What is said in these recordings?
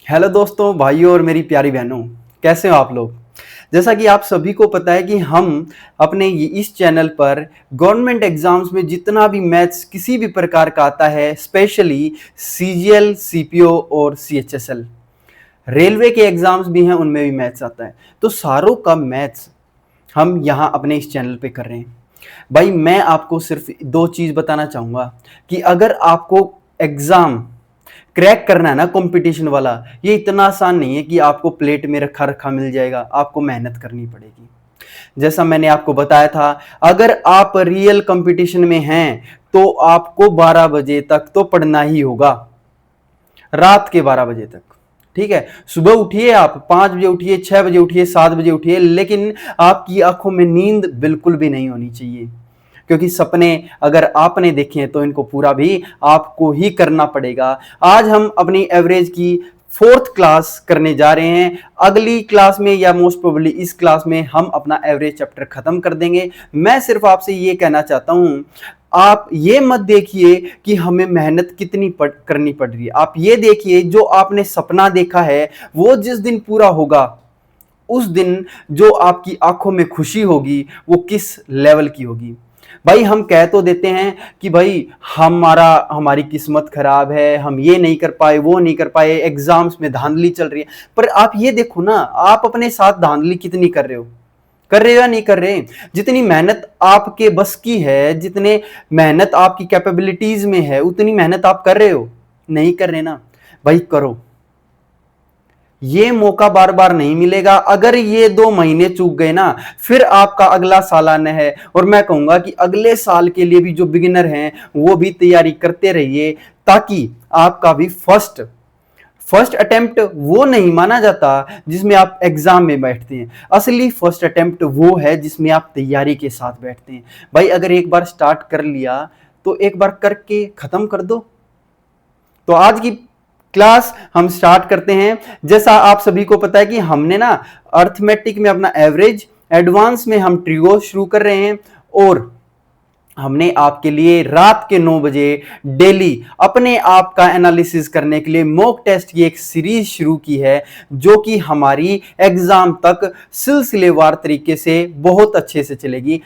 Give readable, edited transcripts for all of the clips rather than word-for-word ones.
Hello दोस्तों, भाइयों और मेरी प्यारी बहनों, कैसे हो आप लोग। जैसा कि आप सभी को पता है कि हम अपने इस चैनल पर गवर्नमेंट एग्जाम्स में जितना भी मैथ्स किसी भी प्रकार का आता है, स्पेशली सीजीएल, सीपीओ और सीएचएसएल, रेलवे के एग्जाम्स भी हैं, उनमें भी मैथ्स आता है। तो सारों का मैथ्स हम यहाँ अपने इस चैनल पे कर रहे हैं। भाई मैं आपको सिर्फ दो चीज़ बताना चाहूँगा कि अगर आपको एग्ज़ाम क्रैक करना है ना, कंपटीशन वाला, ये इतना आसान नहीं है कि आपको प्लेट में रखा रखा मिल जाएगा। आपको मेहनत करनी पड़ेगी। जैसा मैंने आपको बताया था, अगर आप रियल कंपटीशन में हैं तो आपको 12 बजे तक तो पढ़ना ही होगा, रात के 12 बजे तक। ठीक है, सुबह उठिए, आप 5 बजे उठिए, 6 बजे उठिए, 7 बजे उठिए, लेकिन आपकी आंखों में नींद बिल्कुल भी नहीं होनी चाहिए, क्योंकि सपने अगर आपने देखे हैं तो इनको पूरा भी आपको ही करना पड़ेगा। आज हम अपनी एवरेज की 4th क्लास करने जा रहे हैं। अगली क्लास में या मोस्ट प्रोबेबली इस क्लास में हम अपना एवरेज चैप्टर खत्म कर देंगे। मैं सिर्फ आपसे ये कहना चाहता हूं, आप ये मत देखिए कि हमें मेहनत कितनी करनी पड़ रही है। आप ये देखिए, जो आपने सपना देखा है वो जिस दिन पूरा होगा, उस दिन जो आपकी आंखों में खुशी होगी वो किस लेवल की होगी। भाई हम कह तो देते हैं कि भाई हमारी किस्मत खराब है, हम ये नहीं कर पाए, वो नहीं कर पाए, एग्जाम्स में धांधली चल रही है। पर आप ये देखो ना, आप अपने साथ धांधली कितनी कर रहे हो या नहीं कर रहे। जितनी मेहनत आपके बस की है, जितने मेहनत आपकी कैपेबिलिटीज में है, उतनी मेहनत आप कर रहे हो, नहीं कर रहे ना। भाई करो, ये मौका बार बार नहीं मिलेगा। अगर ये 2 महीने चूक गए ना, फिर आपका अगला सालाना है। और मैं कहूंगा कि अगले साल के लिए भी जो बिगिनर हैं वो भी तैयारी करते रहिए, ताकि आपका भी फर्स्ट अटेम्प्ट वो नहीं माना जाता जिसमें आप एग्जाम में बैठते हैं। असली फर्स्ट अटेम्प्ट वो है जिसमें आप तैयारी के साथ बैठते हैं। भाई अगर एक बार स्टार्ट कर लिया तो एक बार करके खत्म कर दो। तो आज की क्लास हम स्टार्ट करते हैं। जैसा आप सभी को पता है कि हमने ना अर्थमेटिक में अपना एवरेज, एडवांस में हम ट्रिगो शुरू कर रहे हैं, और हमने आपके लिए रात के 9 बजे डेली अपने आप का एनालिसिस करने के लिए मॉक टेस्ट की एक सीरीज शुरू की है, जो कि हमारी एग्जाम तक सिलसिलेवार तरीके से बहुत अच्छे से चलेगी।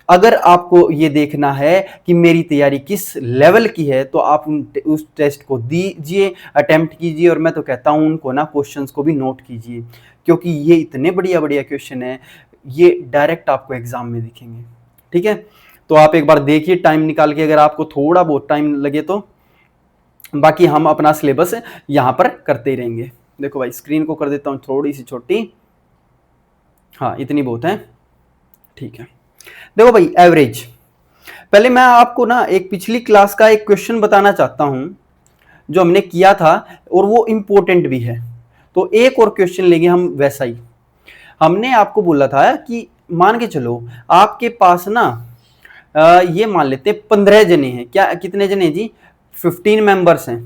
अगर आपको ये देखना है कि मेरी तैयारी किस लेवल की है, तो आप उस टेस्ट को दीजिए, अटेम्प्ट कीजिए, और मैं तो कहता हूं उनको ना क्वेश्चंस को भी नोट कीजिए, क्योंकि ये इतने बढ़िया बढ़िया क्वेश्चन है, ये डायरेक्ट आपको एग्जाम में दिखेंगे। ठीक है, तो आप एक बार देखिए टाइम निकाल के, अगर आपको थोड़ा बहुत टाइम लगे तो। बाकी हम अपना सिलेबस यहां पर करते ही रहेंगे। देखो भाई, स्क्रीन को कर देता हूं थोड़ी सी छोटी, हाँ इतनी बहुत है। ठीक है, देखो भाई एवरेज, पहले मैं आपको ना एक पिछली क्लास का एक क्वेश्चन बताना चाहता हूं जो हमने किया था, और वो इंपॉर्टेंट भी है। तो एक और क्वेश्चन लेंगे हम वैसा ही। हमने आपको बोला था कि मान के चलो आपके पास ना ये मान लेते हैं 15 जने हैं। क्या कितने जने जी? 15 मेंबर्स हैं।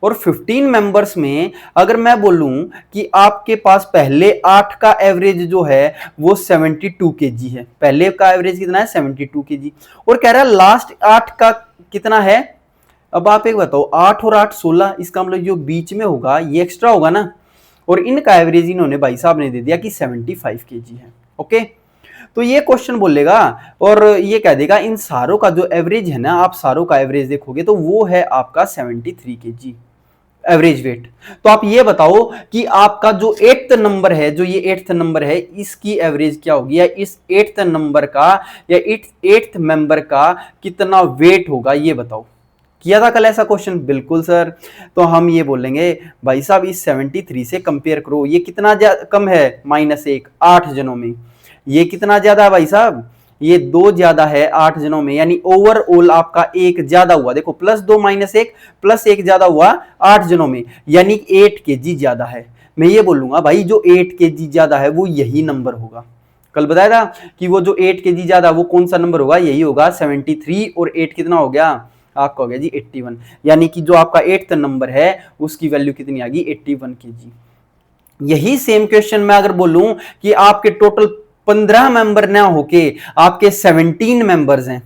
और 15 मेंबर्स में अगर मैं बोलूं कि आपके पास पहले 8 का एवरेज जो है वो 72 केजी है। पहले का एवरेज कितना है? 72 केजी। और कह रहा है लास्ट 8 का कितना है। अब आप एक बताओ, 8 और 8 16, इसका मतलब जो बीच में होगा ये एक्स्ट्रा होगा ना। और इनका एवरेज इन्होंने भाई साहब ने दे दिया कि 75 केजी है। ओके, तो ये क्वेश्चन बोलेगा और ये कह देगा इन सारों का जो एवरेज है ना, आप सारों का एवरेज देखोगे तो वो है आपका 73 केजी एवरेज वेट। तो आप ये बताओ कि आपका जो 8th नंबर है, जो ये 8th नंबर है, इसकी एवरेज क्या होगी, या इस 8th नंबर का या 8th मेंबर का कितना वेट होगा, ये बताओ। किया था कल ऐसा क्वेश्चन? बिल्कुल सर। तो हम ये बोलेंगे भाई साहब इस 73 से कंपेयर करो, ये कितना कम है? -1, 8 जनों में। ये कितना ज्यादा है भाई साहब? ये 2 ज्यादा है 8 जनों में, यानी ओवरऑल आपका 1 ज्यादा हुआ। देखो +2 -1 +1 ज्यादा हुआ 8 जनों में, यानी 8 केजी ज्यादा है। मैं ये बोलूंगा भाई जो 8 केजी ज्यादा है वो यही नंबर होगा। कल बताया था कि वो जो 8 केजी ज्यादा वो कौन सा नंबर होगा? यही होगा 73, और 8 कितना हो गया आपका? हो गया जी 81। यानी कि जो आपका 8th नंबर है उसकी वैल्यू कितनी आ गई? 81 केजी। यही सेम क्वेश्चन मैं अगर बोलूं कि आपके टोटल 15 मेंबर ना होके आपके 17 मेंबर्स हैं,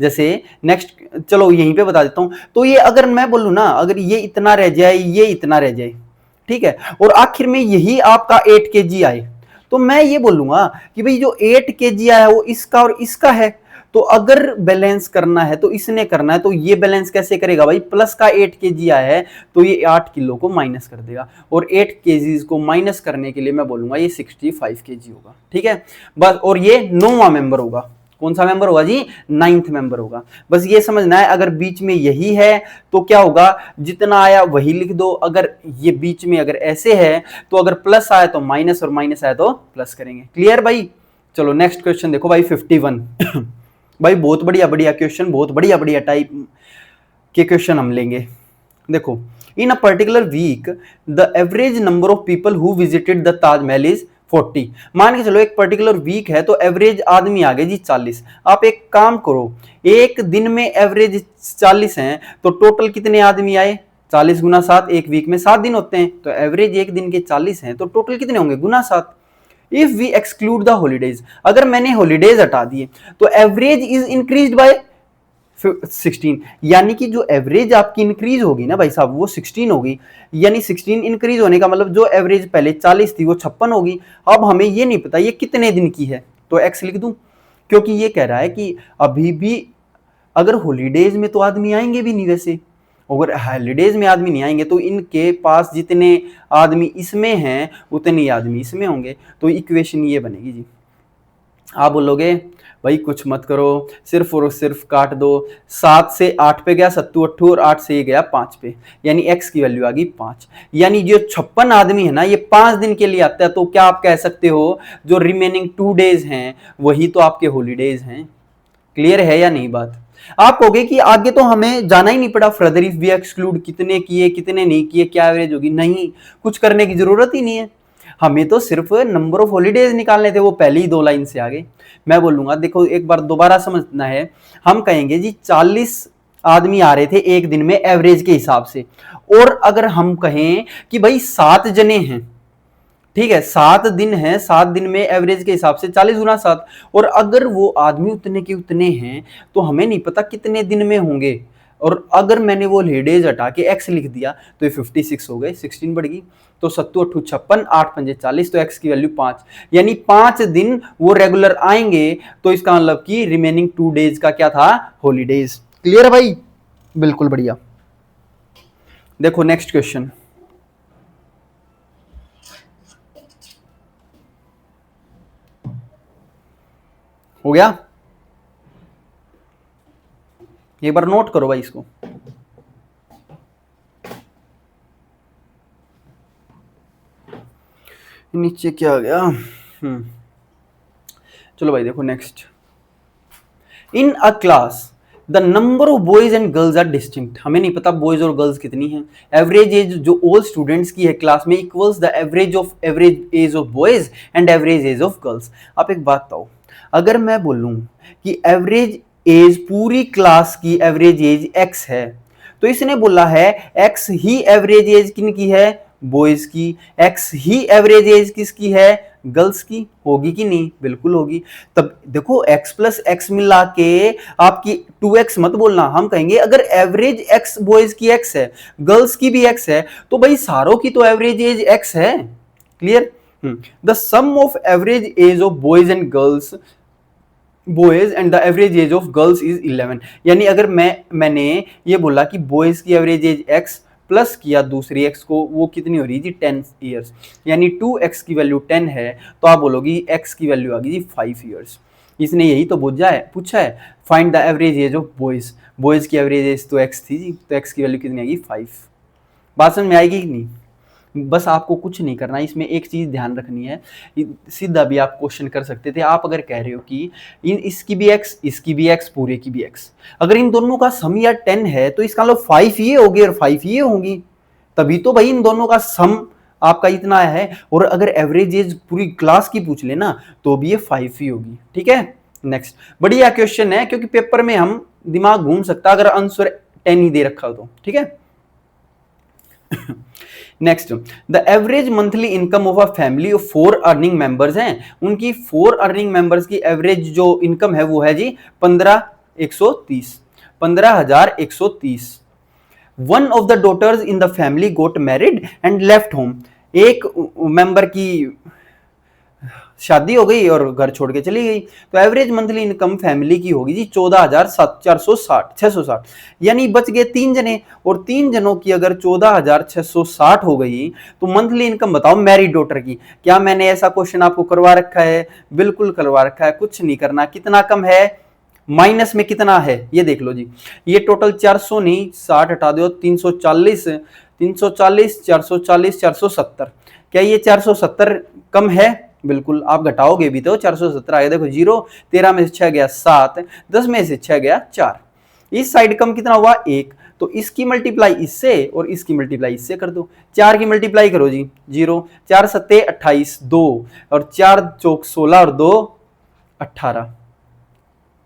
जैसे नेक्स्ट, चलो यहीं पे बता देता हूं। तो ये अगर मैं बोलूं ना, अगर ये इतना रह जाए, ये इतना रह जाए, ठीक है, और आखिर में यही आपका 8 kg आए, तो मैं ये बोलूंगा कि भाई जो 8 kg आया वो इसका और इसका है। तो अगर बैलेंस करना है तो इसने करना है, तो ये बैलेंस कैसे करेगा भाई, प्लस का 8 kg आया है तो ये 8 किलो को माइनस कर देगा, और 8 kgs को माइनस करने के लिए मैं बोलूंगा ये 65 kg होगा, ठीक है बस। और ये 9वां मेंबर होगा। कौन सा मेंबर होगा जी, 9th मेंबर होगा। बस ये समझना है, अगर बीच में यही है तो क्या होगा, जितना आया वही लिख दो, अगर ये बीच में अगर ऐसे है तो अगर प्लस आया तो माइनस और माइनस आया तो प्लस करेंगे। क्लियर भाई। चलो नेक्स्ट क्वेश्चन देखो भाई 51 भाई बहुत बढ़िया बढ़िया क्वेश्चन, बहुत बढ़िया बढ़िया टाइप के क्वेश्चन हम लेंगे। देखो, in a particular week the average number of people who visited the Taj Mahal is 40। मान के चलो एक पर्टिकुलर वीक है तो एवरेज आदमी आ गए जी 40। आप एक काम करो, एक दिन में एवरेज 40 हैं तो टोटल कितने आदमी आए, 40 गुना 7, एक वीक में 7 दिन होते हैं, तो एवरेज एक दिन के 40 हैं तो टोटल कितने होंगे, गुना 7। If we exclude the holidays, अगर मैंने हॉलीडेज हटा दिए तो एवरेज इज इंक्रीज्ड बाय 16, यानी कि जो एवरेज आपकी इंक्रीज होगी ना भाई साहब वो 16 होगी, यानी 16 इंक्रीज होने का मतलब जो एवरेज पहले 40 थी वो 56 होगी। अब हमें ये नहीं पता ये कितने दिन की है, तो एक्स लिख दूं, क्योंकि ये कह रहा है कि अभी भी अगर हॉलीडेज में तो आदमी आएंगे भी नहीं, वैसे अगर हॉलीडेज में आदमी नहीं आएंगे तो इनके पास जितने आदमी इसमें हैं उतने आदमी इसमें होंगे, तो इक्वेशन ये बनेगी जी। आप बोलोगे भाई कुछ मत करो, सिर्फ और सिर्फ काट दो, 7 से 8 पे गया, 7 8 और 8 से ये गया 5 पे, यानी x की वैल्यू आ गई 5। यानी जो 56 आदमी है ना ये 5 दिन के लिए आता है, तो क्या आप कह सकते हो जो रिमेनिंग 2 डेज हैं वही तो आपके हॉलीडेज हैं। क्लियर है या नहीं बात। आप कहोगे कि आगे तो हमें जाना ही नहीं पड़ा, फर्दर इफ वी एक्सक्लूड कितने किए कितने नहीं किए क्या एवरेज होगी, नहीं कुछ करने की जरूरत ही नहीं है, हमें तो सिर्फ नंबर ऑफ हॉलीडेज निकालने थे, वो पहले ही 2 लाइन से आ गए। मैं बोलूंगा देखो एक बार दोबारा समझना है, हम कहेंगे जी 40 आदमी आ रहे थे एक दिन में एवरेज के हिसाब से, और अगर हम कहें कि भाई 7 जने हैं, ठीक है 7 दिन है, 7 दिन में एवरेज के हिसाब से 40 गुना 7, और अगर वो आदमी उतने के उतने हैं तो हमें नहीं पता कितने दिन में होंगे, और अगर मैंने वो हॉलीडेज हटा के x लिख दिया तो ये 56 हो गए, 16 बढ़ गई, तो 7 8 56, 8 5 40, तो x की वैल्यू 5, यानी 5 दिन वो रेगुलर आएंगे, तो इसका मतलब कि रिमेनिंग 2 डेज का क्या था, हॉलीडेज। क्लियर है भाई, बिल्कुल बढ़िया। देखो नेक्स्ट क्वेश्चन, हो गया, एक बार नोट करो भाई इसको। नीचे क्या आ गया, चलो भाई देखो next, in a class the number of boys and girls are distinct, हमें नहीं पता बॉयज और गर्ल्स कितनी हैं, एवरेज एज जो ऑल स्टूडेंट्स की है क्लास में equals the average age of boys and average age of girls. आप एक बात बताओ, अगर मैं बोलूं कि एवरेज एज पूरी क्लास की एवरेज एज x है, तो इसने बोला है x ही एवरेज एज किन की है, बॉयज की, x ही एवरेज एज किसकी है, गर्ल्स की, होगी कि नहीं, बिल्कुल होगी। तब देखो x प्लस x मिला के आपकी 2x मत बोलना, हम कहेंगे अगर एवरेज x बॉयज की x है, गर्ल्स की भी x है, तो भाई सारों की तो एवरेज एज x है। Clear. The sum of average age of boys and girls boys and the average age of girls is 11, यानी अगर मैंने ये बोला कि बॉयज की एवरेज एज x प्लस किया दूसरी x को, वो कितनी हो रही है जी 10 ईयर्स, यानी 2x की वैल्यू 10 है, तो आप बोलोगी x की वैल्यू आ गई जी 5 ईयर्स। इसने यही तो पूछा है find the average age of boys, boys की एवरेज एज तो x थी जी, तो x की वैल्यू कितनी आएगी 5। बात समझ में आएगी कि नहीं। बस आपको कुछ नहीं करना, इसमें एक चीज ध्यान रखनी है, सीधा भी आप क्वेश्चन कर सकते थे, आप अगर कह रहे हो कि इसकी भी x इसकी भी x पूरे की भी x, अगर इन दोनों का सम या 10 है तो इसका मतलब 5 ये होगी और 5 ये होंगी, तभी तो भाई इन दोनों का सम आपका इतना है, और अगर एवरेज एज पूरी क्लास की पूछ लेना तो भी ये 5 ही होगी। ठीक है नेक्स्ट, बढ़िया क्वेश्चन है क्योंकि पेपर में हम दिमाग घूम सकता अगर आंसर 10 ही दे रखा हो तो। ठीक है next, the average monthly income of a family of 4 earning members हैं, उनकी 4 अर्निंग मेंबर्स की एवरेज जो इनकम है वो है जी 15 15,130, 15,130। One of the daughters in the family got married and left home, एक मेंबर की शादी हो गई और घर छोड़ के चली गई, तो एवरेज मंथली इनकम फैमिली की होगी जी 14,460 660, यानी बच गए 3 जने, और 3 जनों की अगर 14,660 हो गई तो मंथली इनकम बताओ मैरिड डॉटर की। क्या मैंने ऐसा क्वेश्चन आपको करवा रखा है? बिल्कुल करवा रखा है, कुछ नहीं करना। कितना कम है, माइनस में कितना है ये देख लो जी। ये टोटल 400 नहीं, 60 हटा दो, 340, 340, 440, 470। क्या ये 470 कम है? बिल्कुल। आप घटाओगे भी तो 470 आएगा, देखो 0, 13 में से 6 गया 7, 10 में से 6 गया 4। इस साइड कम कितना हुआ 1, तो इसकी मल्टीप्लाई इससे और इसकी मल्टीप्लाई इससे कर दो। 4 की मल्टीप्लाई करो जी 0, 4 सत्ते 28, 2 और 4 चौक 16 और 2 18।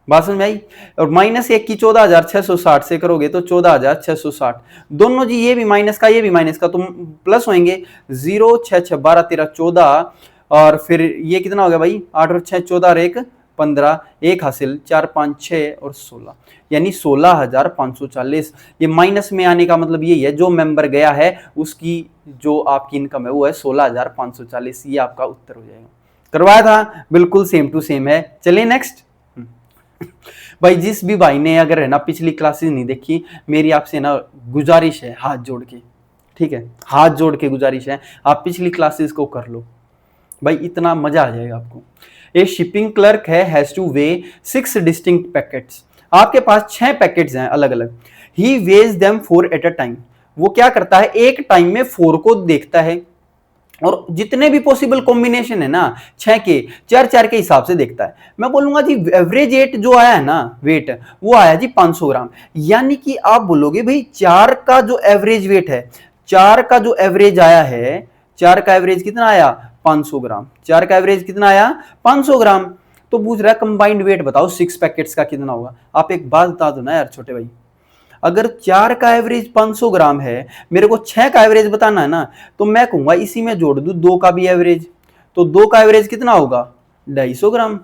बात समझ में आई? और -1 की 14,660 से करोगे तो 14,660। दोनों जी, ये भी माइनस का ये भी माइनस का, तो प्लस होंगे। 0, 6, 6, 12, 13, 14 और फिर ये कितना हो गया भाई 8 और 6 14 और 1 15, 1 हासिल 4 5 6 और 16, यानी 16,540। ये माइनस में आने का मतलब यही है, जो मेंबर गया है उसकी जो आपकी इनकम है वो है 16,540। ये आपका उत्तर हो जाएगा। करवाया था, बिल्कुल सेम टू सेम है। चलिए नेक्स्ट। भाई जिस भी भाई ने अगर है ना पिछली क्लासेस नहीं देखी, मेरी आपसे ना गुजारिश है हाथ जोड़ के, ठीक है, हाथ जोड़ के गुजारिश है, आप पिछली क्लासेस को कर लो भाई, इतना मजा आ जाएगा आपको। A shipping clerk has to weigh 6 distinct packets. आपके पास 6 पैकेट्स हैं अलग अलग। He weighs them 4 at a time. वो क्या करता है, एक टाइम में 4 को देखता है और जितने भी पॉसिबल कॉम्बिनेशन है ना 6 के 4 के हिसाब से देखता है। मैं बोलूंगा जी एवरेज वेट जो आया है ना, वेट वो आया जी 500 ग्राम। यानी कि आप बोलोगे भाई 4 का जो एवरेज वेट है, 4 का जो एवरेज आया है, 4 का एवरेज कितना आया 500 ग्राम। 4 का एवरेज कितना आया 500 ग्राम। तो पूछ रहा है कंबाइंड वेट बताओ 6 पैकेट्स का कितना होगा। आप एक बात बता दो ना यार छोटे भाई, अगर 4 का एवरेज 500 ग्राम है, मेरे को 6 का एवरेज बताना है ना, तो मैं कहूंगा इसी में जोड़ दूं 2 का भी एवरेज। तो 2 का एवरेज कितना होगा 250 ग्राम।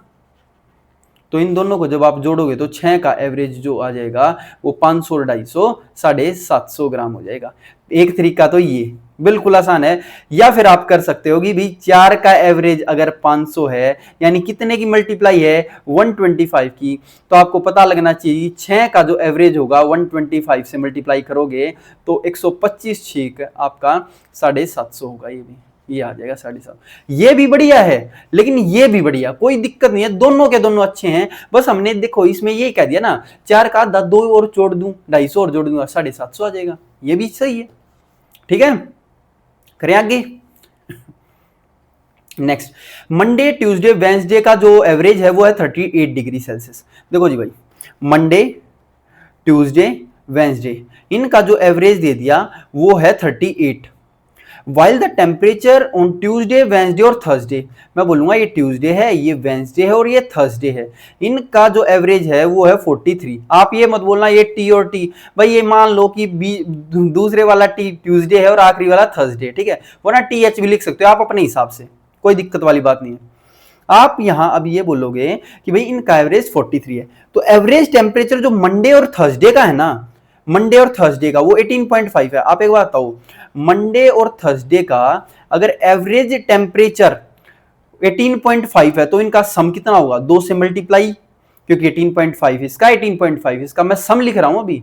तो इन दोनों को जब आप जोड़ोगे तो 6 का एवरेज जो आ जाएगा वो 500 और 250 750 ग्राम हो जाएगा। एक तरीका तो ये बिल्कुल आसान है। या फिर आप कर सकते हो कि भी 4 का एवरेज अगर 500 है, यानी कितने की मल्टीप्लाई है 125 की, तो आपको पता लगना चाहिए 6 का जो एवरेज होगा 125 से मल्टीप्लाई करोगे तो 125 छीक आपका 750 होगा। ये भी ये आ जाएगा 750। ये भी बढ़िया है, लेकिन ये भी बढ़िया, कोई दिक्कत नहीं है, दोनों के दोनों अच्छे हैं। बस हमने देखो इसमें ये कह दिया ना 4 का 2 और जोड़ दूं 250 और जोड़ दूंगा 750 आ जाएगा। ये भी सही है, ठीक है। करें आगे। नेक्स्ट, मंडे ट्यूसडे वेंसडे का जो एवरेज है वो है 38 डिग्री सेल्सियस। देखो जी भाई, मंडे ट्यूसडे वेंसडे इनका जो एवरेज दे दिया वो है 38। While the temperature on Tuesday Wednesday और थर्सडे, मैं बोलूंगा ये ट्यूसडे है, ये वेंसडे है और ये थर्सडे है, इनका जो एवरेज है वो है 43। आप ये मत बोलना ये टी और टी, भाई ये मान लो कि दूसरे वाला टी ट्यूसडे है और आखिरी वाला थर्सडे, ठीक है, वरना टी एच भी लिख सकते हो आप अपने हिसाब से, कोई दिक्कत वाली बात नहीं है। आप यहां अब ये बोलोगे कि भाई इनका एवरेज 43 है, तो एवरेज टेम्परेचर जो मंडे और थर्सडे का है ना, मंडे और थर्सडे का वो 18.5 है। आप एक बात बताओ, मंडे और थर्सडे का अगर एवरेज टेम्परेचर 18.5 है तो इनका सम कितना होगा 2 से मल्टीप्लाई, क्योंकि 18.5 इसका 18.5 इसका, मैं सम लिख रहा हूं अभी,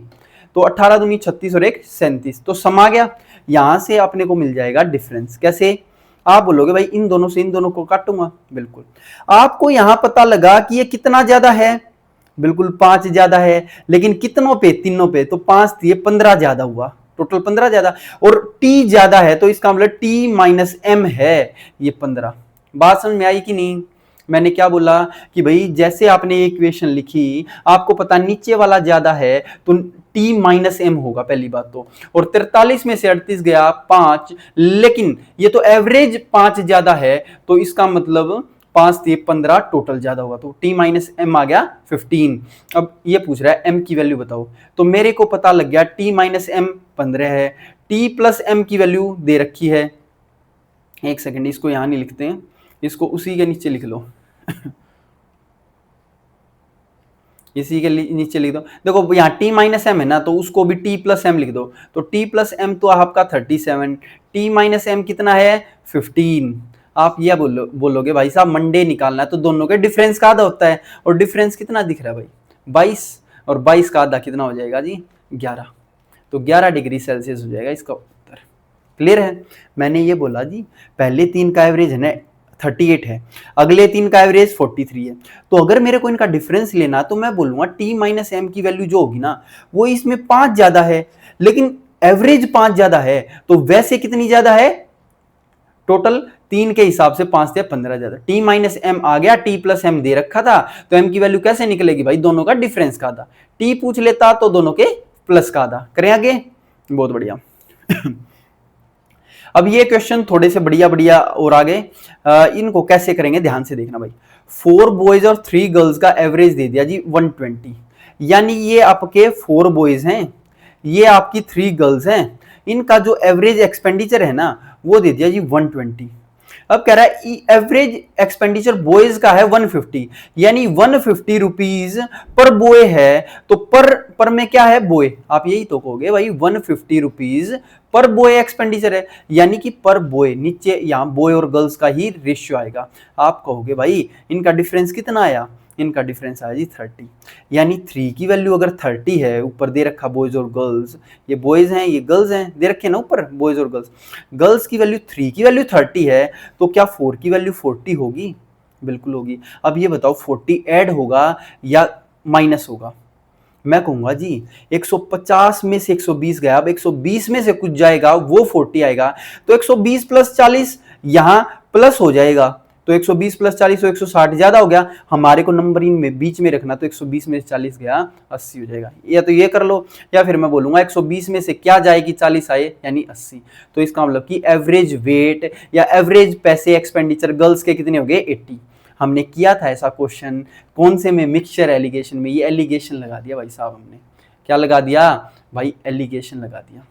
तो 18 दूनी 36 और 1 37, तो सम आ गया। यहां से अपने को मिल जाएगा डिफरेंस। कैसे? आप बोलोगे भाई इन दोनों से इन दोनों को काटूंगा, बिल्कुल। आपको यहां पता लगा कि ये कितना ज्यादा है, बिल्कुल 5 ज्यादा है, लेकिन कितनों पे, तीनों पे, तो 5 दिए 15 ज्यादा हुआ, टोटल 15 ज्यादा, और टी ज्यादा है तो इसका मतलब टी माइनस एम है ये 15। बात समझ में आई कि नहीं? मैंने क्या बोला कि भाई जैसे आपने इक्वेशन लिखी, आपको पता नीचे वाला ज्यादा है तो टी माइनस एम होगा पहली बात तो, और 43 में से 38 गया 5, लेकिन ये तो एवरेज 5 ज्यादा है तो इसका मतलब 5 से 15 टोटल ज्यादा होगा, तो टी माइनस एम आ गया 15। अब ये पूछ रहा है एम की वैल्यू बताओ, तो मेरे को पता लग गया टी माइनस एम 15 है, टी प्लस एम की वैल्यू दे रखी है, एक सेकेंड इसको यहां नहीं लिखते हैं, इसको उसी के नीचे लिख लो इसी के नीचे लिख दो। देखो यहाँ टी माइनस एम है ना, तो उसको भी टी प्लस एम लिख दो। तो टी प्लस एम तो आपका 37, टी माइनस एम कितना है 15। आप यह बोलोगे भाई साहब मंडे निकालना है तो दोनों के डिफरेंस का आधा होता है, और डिफरेंस कितना दिख रहा है भाई 22, और 22 का आधा कितना हो जाएगा जी 11। तो 11 डिग्री सेल्सियस हो जाएगा इसका उत्तर। क्लियर है। मैंने ये बोला जी पहले 3 का एवरेज है ना 38 है, अगले 3 का एवरेज 43 है। तो अगर मेरे को इनका डिफरेंस लेना तो मैं बोलूंगा टी माइनस एम की वैल्यू जो होगी ना वो इसमें 5 ज्यादा है, लेकिन एवरेज 5 ज्यादा है, तो वैसे कितनी ज्यादा है टोटल 3 के हिसाब से 5 से 15 ज्यादा। टी माइनस एम आ गया, टी प्लस एम दे रखा था, तो एम की वैल्यू कैसे निकलेगी भाई दोनों का डिफरेंस का आधा। टी पूछ लेता तो दोनों के प्लस का आधा। करें आगे, बहुत बढ़िया। अब ये क्वेश्चन थोड़े से बढ़िया बढ़िया और आगे, इनको कैसे करेंगे ध्यान से देखना भाई। 4 बॉयज और 3 गर्ल्स का एवरेज दे दिया जी 120, यानी ये आपके 4 बॉयज हैं, ये आपकी 3 गर्ल्स हैं, इनका जो एवरेज एक्सपेंडिचर है ना वो दे दिया जी 120। अब कह रहा है एवरेज एक्सपेंडिचर बॉयज का है 150, यानी 150 रुपीज पर बॉय है, तो पर में क्या है बॉय, आप यही तो कहोगे भाई 150 रुपीज पर बॉय एक्सपेंडिचर है, यानी कि पर बॉय नीचे यहां बॉय और गर्ल्स का ही रेशियो आएगा। आप कहोगे भाई इनका डिफरेंस कितना आया, इनका डिफरेंस आया जी 30, यानी 3 की वैल्यू अगर 30 है, ऊपर दे रखा बॉयज और गर्ल्स, ये बॉयज हैं ये गर्ल्स हैं, दे रखे ना ऊपर बॉयज और गर्ल्स, गर्ल्स की वैल्यू 3 की वैल्यू 30 है, तो क्या 4 की वैल्यू 40 होगी, बिल्कुल होगी। अब ये बताओ 40 ऐड होगा या माइनस होगा। मैं कहूंगा जी 150 में से 120 गया, अब 120 में से कुछ जाएगा वो 40 आएगा, तो 120 प्लस 40 यहां प्लस हो जाएगा, तो 120 प्लस 40 तो 160 ज्यादा हो गया, हमारे को नंबरिंग में बीच में रखना, तो 120 में से 40 गया 80 हो जाएगा। या तो ये कर लो, या फिर मैं बोलूंगा 120 में से क्या जाएगी 40 आए यानी 80। तो इसका मतलब कि एवरेज वेट या एवरेज पैसे एक्सपेंडिचर गर्ल्स के कितने हो गए 80। हमने किया था ऐसा क्वेश्चन कौन से में, मिक्सचर एलिगेशन में, ये एलिगेशन लगा दिया भाई साहब हमने, क्या लगा दिया भाई एलिगेशन लगा दिया।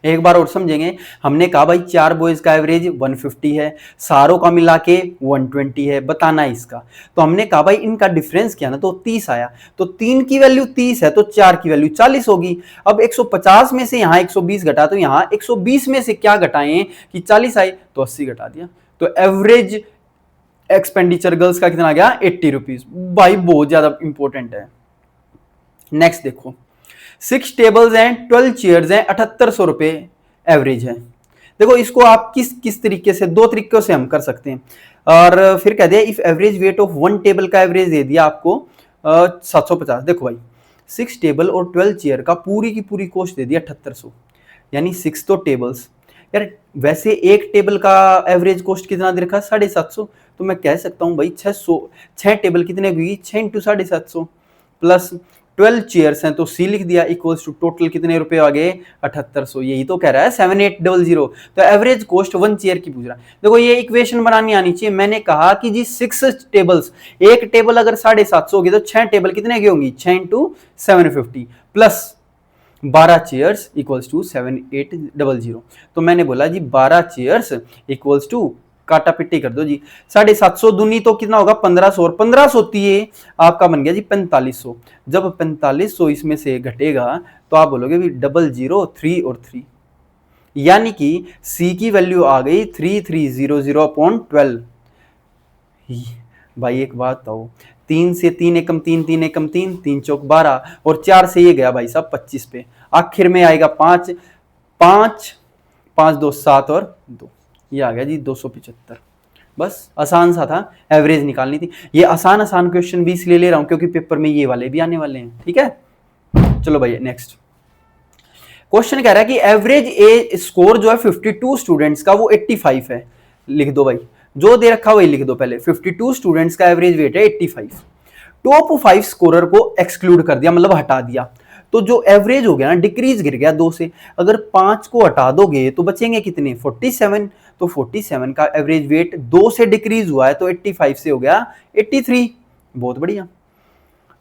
एक बार और समझेंगे, हमने कहा भाई 4 बॉयज का एवरेज 150 है, सारों का मिला के 120 है, बताना है इसका। तो हमने कहा भाई इनका डिफरेंस क्या ना, तो 30 आया, तो 3 की वैल्यू 30 है तो 4 की वैल्यू 40 होगी। अब 150 में से यहाँ 120 घटा, तो यहाँ 120 में से क्या घटाएं कि 40 आए, तो 80 घटा दिया, तो एवरेज एक्सपेंडिचर गर्ल्स का कितना आ गया 80 रुपीज। भाई बहुत ज्यादा इंपॉर्टेंट है। नेक्स्ट देखो, 6 टेबल्स हैं, 12 चेयर्स हैं, 7800 रुपए एवरेज है। देखो इसको आप किस किस तरीके से, 2 तरीकों से हम कर सकते हैं। और फिर कह दिया if average weight of 1 table का एवरेज दे दिया आपको 750। देखो भाई 6 टेबल और 12 चेयर का पूरी की पूरी कॉस्ट दे दिया 7800, यानी 6 तो टेबल्स, यार वैसे एक टेबल का एवरेज कॉस्ट कितना दे रखा 750, तो मैं कह सकता हूं भाई 6 टेबल कितने हुई 6 इंटू 750 प्लस 12 चेयर्स हैं, तो सी लिख दिया इक्वल्स टू टोटल कितने रुपए आ गए 7800। यही तो कह रहा है 7800। तो एवरेज कॉस्ट 1 चेयर की पूछ रहा है। देखो ये इक्वेशन बनानी आनी चाहिए। मैंने कहा कि जी 6 टेबल्स, एक टेबल अगर 750 होगी तो 6 टेबल कितने की होंगी 6 into 750 plus 12 chairs equals to 7800। तो मैंने बोला जी 12 चेयर्स इक्वल्स टू, काटा पिट्टी कर दो जी, 750 दूनी तो कितना होगा 1500, और 1500 ये आपका बन गया जी 4500। जब 4500 इसमें से घटेगा तो आप बोलोगे भी 00 3 और 3, यानी कि सी की वैल्यू आ गई 3300/12। भाई एक बात बताओ, 3 से 3 एकम 3, 3 एकम 3, 3 चौक 12, और 4 से ये गया भाई साहब 25 पे, आखिर में आएगा 5, 5 5 2 7 और 2, ये आ गया जी 275। बस आसान सा था, एवरेज निकालनी थी। ये आसान आसान क्वेश्चन भी इसलिए ले रहा हूं क्योंकि पेपर में ये वाले भी आने वाले हैं, ठीक है। चलो भाई नेक्स्ट क्वेश्चन कह रहा है कि एवरेज ए स्कोर जो है 52 स्टूडेंट्स का वो 85 है। लिख दो भाई, जो दे रखा वही लिख दो पहले। 52 स्टूडेंट्स का एवरेज वेट है 85। टॉप 5 स्कोरर को एक्सक्लूड कर दिया, मतलब हटा दिया, तो जो एवरेज हो गया ना डिक्रीज गिर गया 2 से। अगर 5 को हटा दोगे तो बचेंगे कितने 47, तो 47 का एवरेज वेट 2 से डिक्रीज हुआ है तो 85 से हो गया 83। बहुत बढ़िया।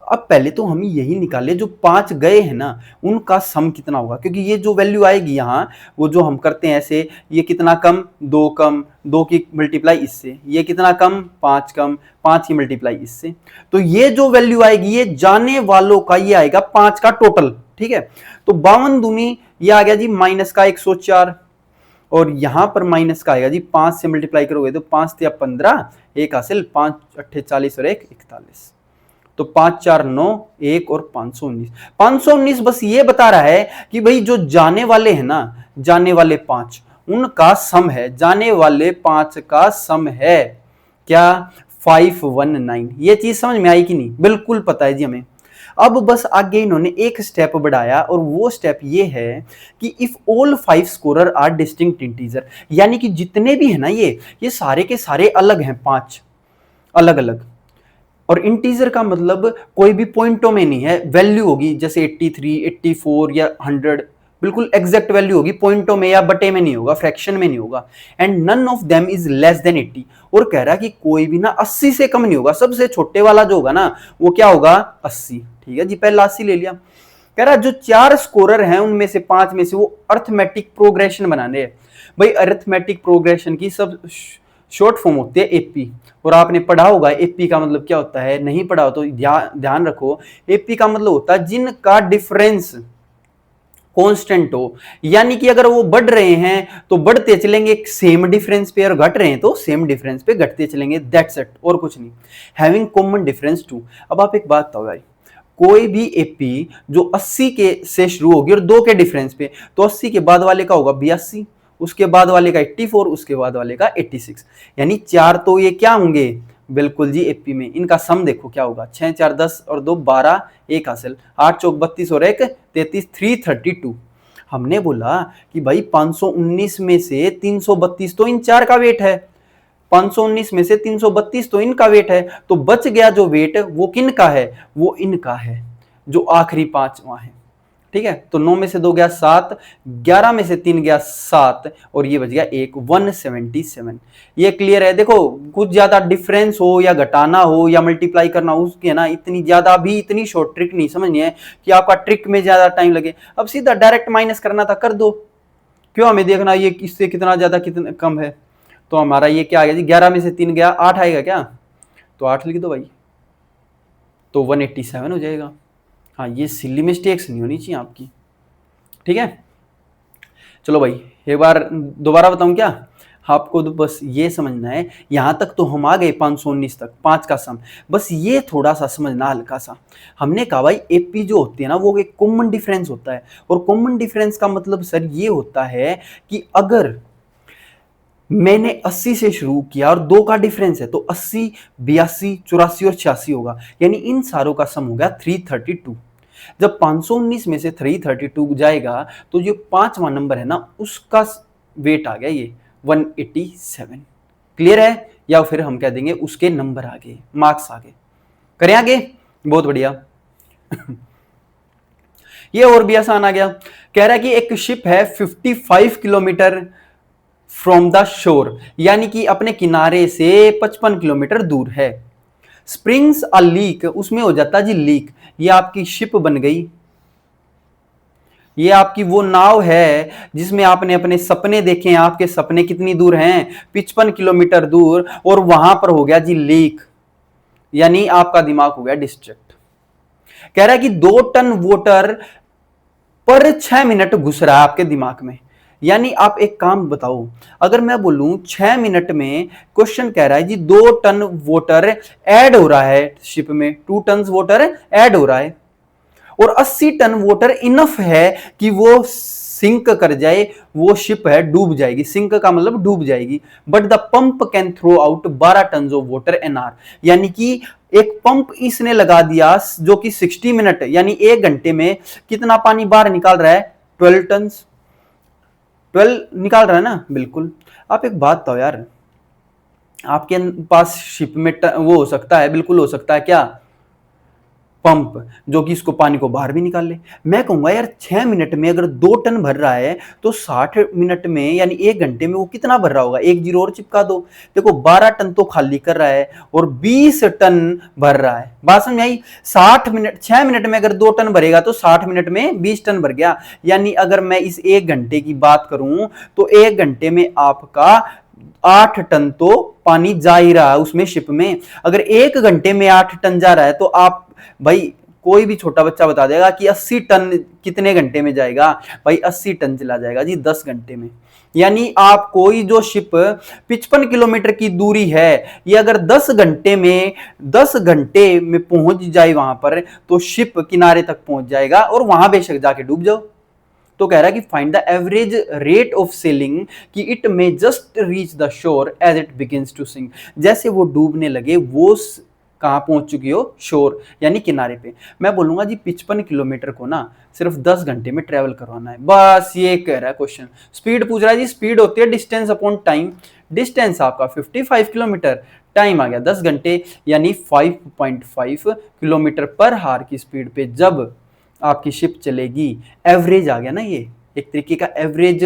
अब पहले तो हम यही निकाले जो 5 गए हैं ना उनका सम कितना होगा, क्योंकि ये जो वैल्यू आएगी यहाँ वो जो हम करते हैं ऐसे, ये कितना कम 2 कम 2 की मल्टीप्लाई इससे, ये कितना कम 5 कम 5 की मल्टीप्लाई इससे, तो ये जो वैल्यू आएगी ये जाने वालों का ये आएगा 5 का टोटल। ठीक है, तो 52 दूनी ये आ गया जी माइनस का 104, और यहां पर माइनस का आएगा जी 5 से मल्टीप्लाई करोगे तो 5 या 15, एक हासिल 5 अट्ठे 40 और 1 41, तो 5 4 9 1 और 519। 519 बस ये बता रहा है कि भाई जो जाने वाले हैं ना, जाने वाले 5 उनका सम है, जाने वाले 5 का सम है क्या 519। ये चीज समझ में आई कि नहीं? बिल्कुल पता है जी हमें। अब बस आगे इन्होंने एक स्टेप बढ़ाया और वो स्टेप ये है कि if all 5 scorer are distinct integer, यानी कि जितने भी है ना ये सारे के सारे अलग हैं, 5 अलग अलग, और इंटीजर का मतलब कोई भी पॉइंटों में नहीं है, वैल्यू होगी जैसे 83 84 या 100, बिल्कुल एग्जैक्ट वैल्यू होगी, पॉइंटों में या बटे में नहीं होगा, फ्रैक्शन में नहीं होगा। And none of them is less than 80, और कह रहा है कि कोई भी ना 80 से कम नहीं होगा, सबसे छोटे वाला जो होगा ना वो क्या होगा 80। ठीक है जी, पहला 80 ले लिया। कह रहा जो 4 स्कोरर हैं उनमें से 5 में से वो अर्थमेटिक प्रोग्रेशन बनाने हैं। भाई अर्थमेटिक प्रोग्रेशन की सब शॉर्ट फॉर्म होती है एपी, और आपने पढ़ा होगा एपी का मतलब क्या होता है, नहीं पढ़ा हो तो ध्यान रखो, एपी का मतलब होता है जिनका डिफरेंस कांस्टेंट हो, यानी कि अगर वो बढ़ रहे हैं तो बढ़ते चलेंगे सेम डिफरेंस पे, और घट रहे हैं तो सेम डिफरेंस पे घटते चलेंगे, दैट्स इट, और कुछ नहीं। Having common difference two. अब आप एक बात बताओ भाई, कोई भी एपी जो 80 के से शुरू होगी और 2 के डिफरेंस पे, तो 80 के बाद वाले का होगा 82, उसके बाद वाले का 84, उसके बाद वाले का 86, यानी 4 तो ये क्या होंगे बिल्कुल जी एपी में। इनका सम देखो क्या होगा, 6 4 10 और 2 12, एक हासिल 8 चौक 32 और 1 33, 332। हमने बोला कि भाई 519 में से 332 तो इन 4 का वेट है, 519 में से 332 तो इनका वेट है, तो बच गया जो वेट वो किन का है, वो इनका है, जो आखिरी 5 वहां है। ठीक है, तो 9 में से 2 गया 7, 11 में से 3 गया 7, और ये बच गया 1 177। ये क्लियर है? देखो कुछ ज्यादा डिफरेंस हो या घटाना हो या मल्टीप्लाई करना हो उसके ना इतनी ज्यादा भी इतनी शॉर्ट ट्रिक नहीं समझनी है कि आपका ट्रिक में ज्यादा टाइम लगे। अब सीधा डायरेक्ट माइनस करना था, कर दो, क्यों हमें देखना ये इससे कितना ज्यादा कितना कम है। तो हमारा ये क्या आ गया जी, 11 में से 3 गया 8 आएगा क्या, तो 8 लिख दो भाई, तो 187 हो जाएगा। हाँ, ये सिली मिस्टेक्स नहीं होनी चाहिए आपकी। ठीक है, चलो भाई एक बार दोबारा बताऊं क्या आपको, तो बस ये समझना है, यहां तक तो हम आ गए 519 तक 5 का सम, बस ये थोड़ा सा समझना हल्का सा। हमने कहा भाई एपी जो होती है ना वो एक कॉमन डिफरेंस होता है, और कॉमन डिफरेंस का मतलब सर ये होता है कि अगर मैंने 80 से शुरू किया और 2 का डिफरेंस है तो 80 82 84 और 86 होगा, यानी इन सारों का सम हो गया 332। जब 519 में से 332 जाएगा तो जो 5वां नंबर है ना उसका वेट आ गया ये 187। क्लियर है? या फिर हम कह देंगे उसके नंबर आ गए, मार्क्स आ गए। करें आगे, बहुत बढ़िया। ये और भी आसान आ गया। कह रहा है कि एक शिप है 55 किलोमीटर फ्रॉम द शोर, यानी कि अपने किनारे से 55 किलोमीटर दूर है। स्प्रिंग्स अ लीक, उसमें हो जाता है जी लीक, ये आपकी शिप बन गई, ये आपकी वो नाव है जिसमें आपने अपने सपने देखे हैं। आपके सपने कितनी दूर हैं, 55 किलोमीटर दूर, और वहां पर हो गया जी लीक, यानी आपका दिमाग हो गया डिस्ट्रैक्ट। कह रहा है कि 2 टन वाटर पर 6 मिनट घुस रहा है आपके दिमाग में, यानी आप एक काम बताओ, अगर मैं बोलूं 6 मिनट में, क्वेश्चन कह रहा है जी 2 टन वाटर ऐड हो रहा है शिप में, 2 टन वाटर ऐड हो रहा है, और 80 टन वाटर इनफ है कि वो सिंक कर जाए, वो शिप है डूब जाएगी, सिंक का मतलब डूब जाएगी। But the pump can throw out 12 ton of water an hour, यानी कि एक पंप इसने लगा दिया जो कि 60 मिनट यानी 1 घंटे में कितना पानी बाहर निकाल रहा है, 12 टन, 12 निकाल रहा है ना, बिल्कुल। आप एक बात बताओ यार, आपके पास शिप में वो हो सकता है, बिल्कुल हो सकता है क्या, पंप जो कि इसको पानी को बाहर भी निकाल ले। मैं कहूंगा यार 6 मिनट में अगर 2 टन भर रहा है तो 60 मिनट में यानी 1 घंटे में वो कितना भर रहा होगा, एक जीरो और चिपका दो। देखो 12 टन तो खाली कर रहा है और 20 टन भर रहा है। बात समझ आई? 60 मिनट 6 मिनट में अगर 2 टन भरेगा तो 60 मिनट में 20 टन भर गया। यानी अगर मैं इस 1 घंटे की बात करूं तो 1 घंटे में आपका 8 टन तो पानी जा ही रहा है उसमें शिप में। अगर 1 घंटे में 8 टन जा रहा है तो आप भाई कोई भी छोटा बच्चा बता देगा कि 80 टन कितने घंटे में जाएगा। भाई 80 टन चला जाएगा जी 10 घंटे में। यानी आप कोई जो शिप 55 किलोमीटर की दूरी है ये अगर 10 घंटे में पहुंच जाए वहां पर तो शिप किनारे तक पहुंच जाएगा और वहां बेशक जाके डूब जाओ। तो कह रहा है कि find the average rate of sailing कि it may just reach the shore as it begins to sink. जैसे वो डूबने लगे वो कहां पहुंच चुकी हो, शोर यानी किनारे पे। मैं बोलूंगा जी 55 किलोमीटर को ना सिर्फ 10 घंटे में ट्रेवल करवाना है, बस ये कह रहा है क्वेश्चन। स्पीड पूछ रहा है जी, स्पीड होती है डिस्टेंस अपॉन टाइम। डिस्टेंस आपका 55 किलोमीटर, टाइम आ गया 10 घंटे यानी 5.5 किलोमीटर पर हार की स्पीड पे जब आपकी शिप चलेगी। एवरेज आ गया ना, ये एक तरीके का एवरेज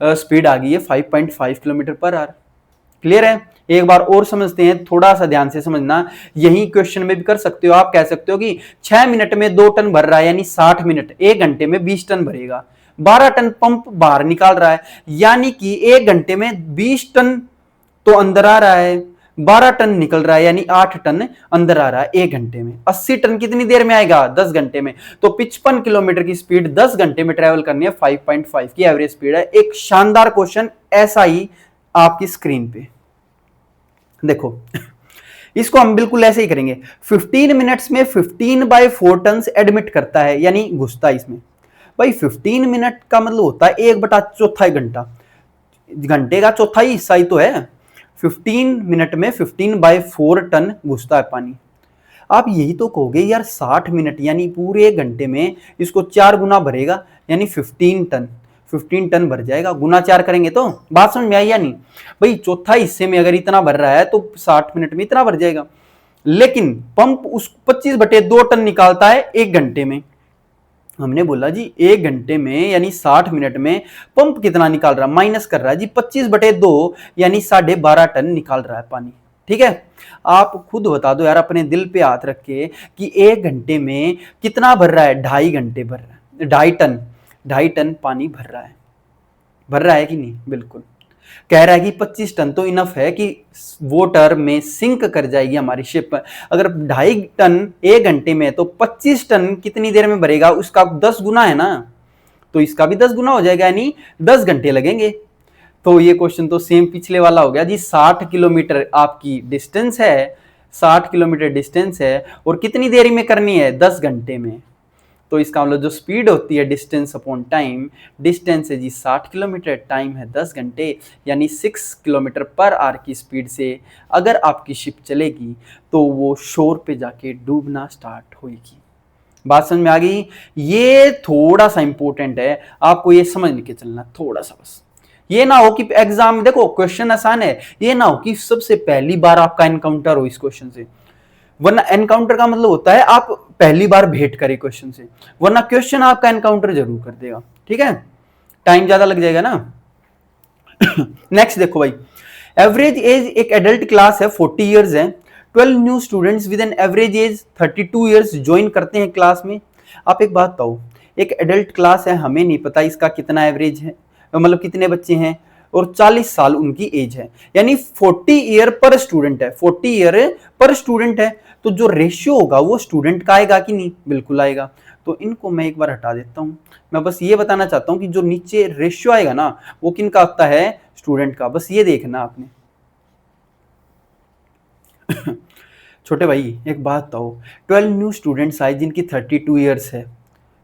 स्पीड आ गई है 5.5 किलोमीटर पर आवर। क्लियर है? एक बार और समझते हैं, थोड़ा सा ध्यान से समझना। यही क्वेश्चन में भी कर सकते हो, आप कह सकते हो कि 6 मिनट में 2 टन भर रहा है यानी 60 मिनट, 1 घंटे में 20 टन भरेगा। 12 टन पंप बाहर निकाल रहा है यानी कि 1 घंटे में 20 टन तो अंदर आ रहा है, 12 टन निकल रहा है यानी 8 टन अंदर आ रहा है 1 घंटे में। 80 टन कितनी देर में आएगा, 10 घंटे में। तो 55 किलोमीटर की स्पीड 10 घंटे में ट्रेवल करनी है, 5.5 की एवरेज स्पीड है। एक शानदार क्वेश्चन ऐसा ही आपकी स्क्रीन पे देखो। इसको हम बिल्कुल ऐसे ही करेंगे। 15 मिनट्स में 15/4 टन एडमिट करता है यानी घुसता है इसमें। भाई 15 मिनट का मतलब होता है 1/4 घंटा, घंटे का चौथाई हिस्सा ही तो है। 15 मिनट में 15/4 टन घुसता है पानी। आप यही तो कहोगे यार 60 मिनट यानी पूरे 1 घंटे में इसको 4 गुना भरेगा यानी 15 टन भर जाएगा। गुना 4 करेंगे तो बात समझ में आई या नहीं? भाई चौथा हिस्से में अगर इतना भर रहा है तो 60 मिनट में इतना भर जाएगा। लेकिन पंप उस 25/2 टन निकालता है 1 घंटे में। हमने बोला जी 1 घंटे में यानी 60 मिनट में पंप कितना निकाल रहा है, माइनस कर रहा है जी 25/2 यानी 12.5 टन निकाल रहा है पानी। ठीक है? आप खुद बता दो यार अपने दिल पे हाथ रख के कि 1 घंटे में कितना भर रहा है, 2.5 घंटे भर रहा है, 2.5 टन पानी भर रहा है कि नहीं? बिल्कुल। कह रहा है कि 25 टन तो इनफ है कि वाटर में सिंक कर जाएगी हमारी शिप। अगर 2.5 टन 1 घंटे में तो 25 टन कितनी देर में भरेगा, उसका 10 गुना है ना, तो इसका भी 10 गुना हो जाएगा यानी 10 घंटे लगेंगे। तो ये क्वेश्चन तो सेम पिछले वाला हो गया जी। 60 किलोमीटर आपकी डिस्टेंस है, 60 किलोमीटर डिस्टेंस है और कितनी देरी में करनी है, 10 घंटे में। तो इसका मतलब जो स्पीड होती है डिस्टेंस अपॉन टाइम, डिस्टेंस है जी 60 किलोमीटर, टाइम है 10 घंटे यानी 6 किलोमीटर पर आवर की स्पीड से अगर आपकी शिप चलेगी तो वो शोर पे जाके डूबना स्टार्ट होगी। बात समझ में आ गई? ये थोड़ा सा इंपॉर्टेंट है, आपको ये समझ के चलना थोड़ा सा। बस ये ना हो कि एग्जाम में देखो क्वेश्चन आसान है, ये ना हो कि सबसे पहली बार आपका एनकाउंटर हो इस क्वेश्चन से। वरना एनकाउंटर का मतलब होता है आप पहली बार भेंट करें क्वेश्चन से, वरना क्वेश्चन आपका एनकाउंटर जरूर कर देगा। ठीक है? टाइम ज्यादा लग जाएगा ना। नेक्स्ट देखो भाई, एवरेज एज एक एडल्ट क्लास है 40 इयर्स है। 12 new students with an average age 32 years join करते हैं क्लास में। आप एक बात बताओ, एक एडल्ट क्लास है, हमें नहीं पता इसका कितना एवरेज है, मतलब कितने बच्चे हैं, और 40 साल उनकी एज है यानी 40 ईयर पर स्टूडेंट है, 40 ईयर पर स्टूडेंट है। तो जो रेशियो होगा वो स्टूडेंट का आएगा कि नहीं? बिल्कुल आएगा। तो इनको मैं एक बार हटा देता हूं। मैं बस ये बताना चाहता हूं कि जो नीचे रेशियो आएगा ना वो किन का होता है, स्टूडेंट का। बस ये देखना आपने। छोटे भाई एक बात बताओ, 12 न्यू स्टूडेंट्स आए जिनकी 32 ईयर्स है,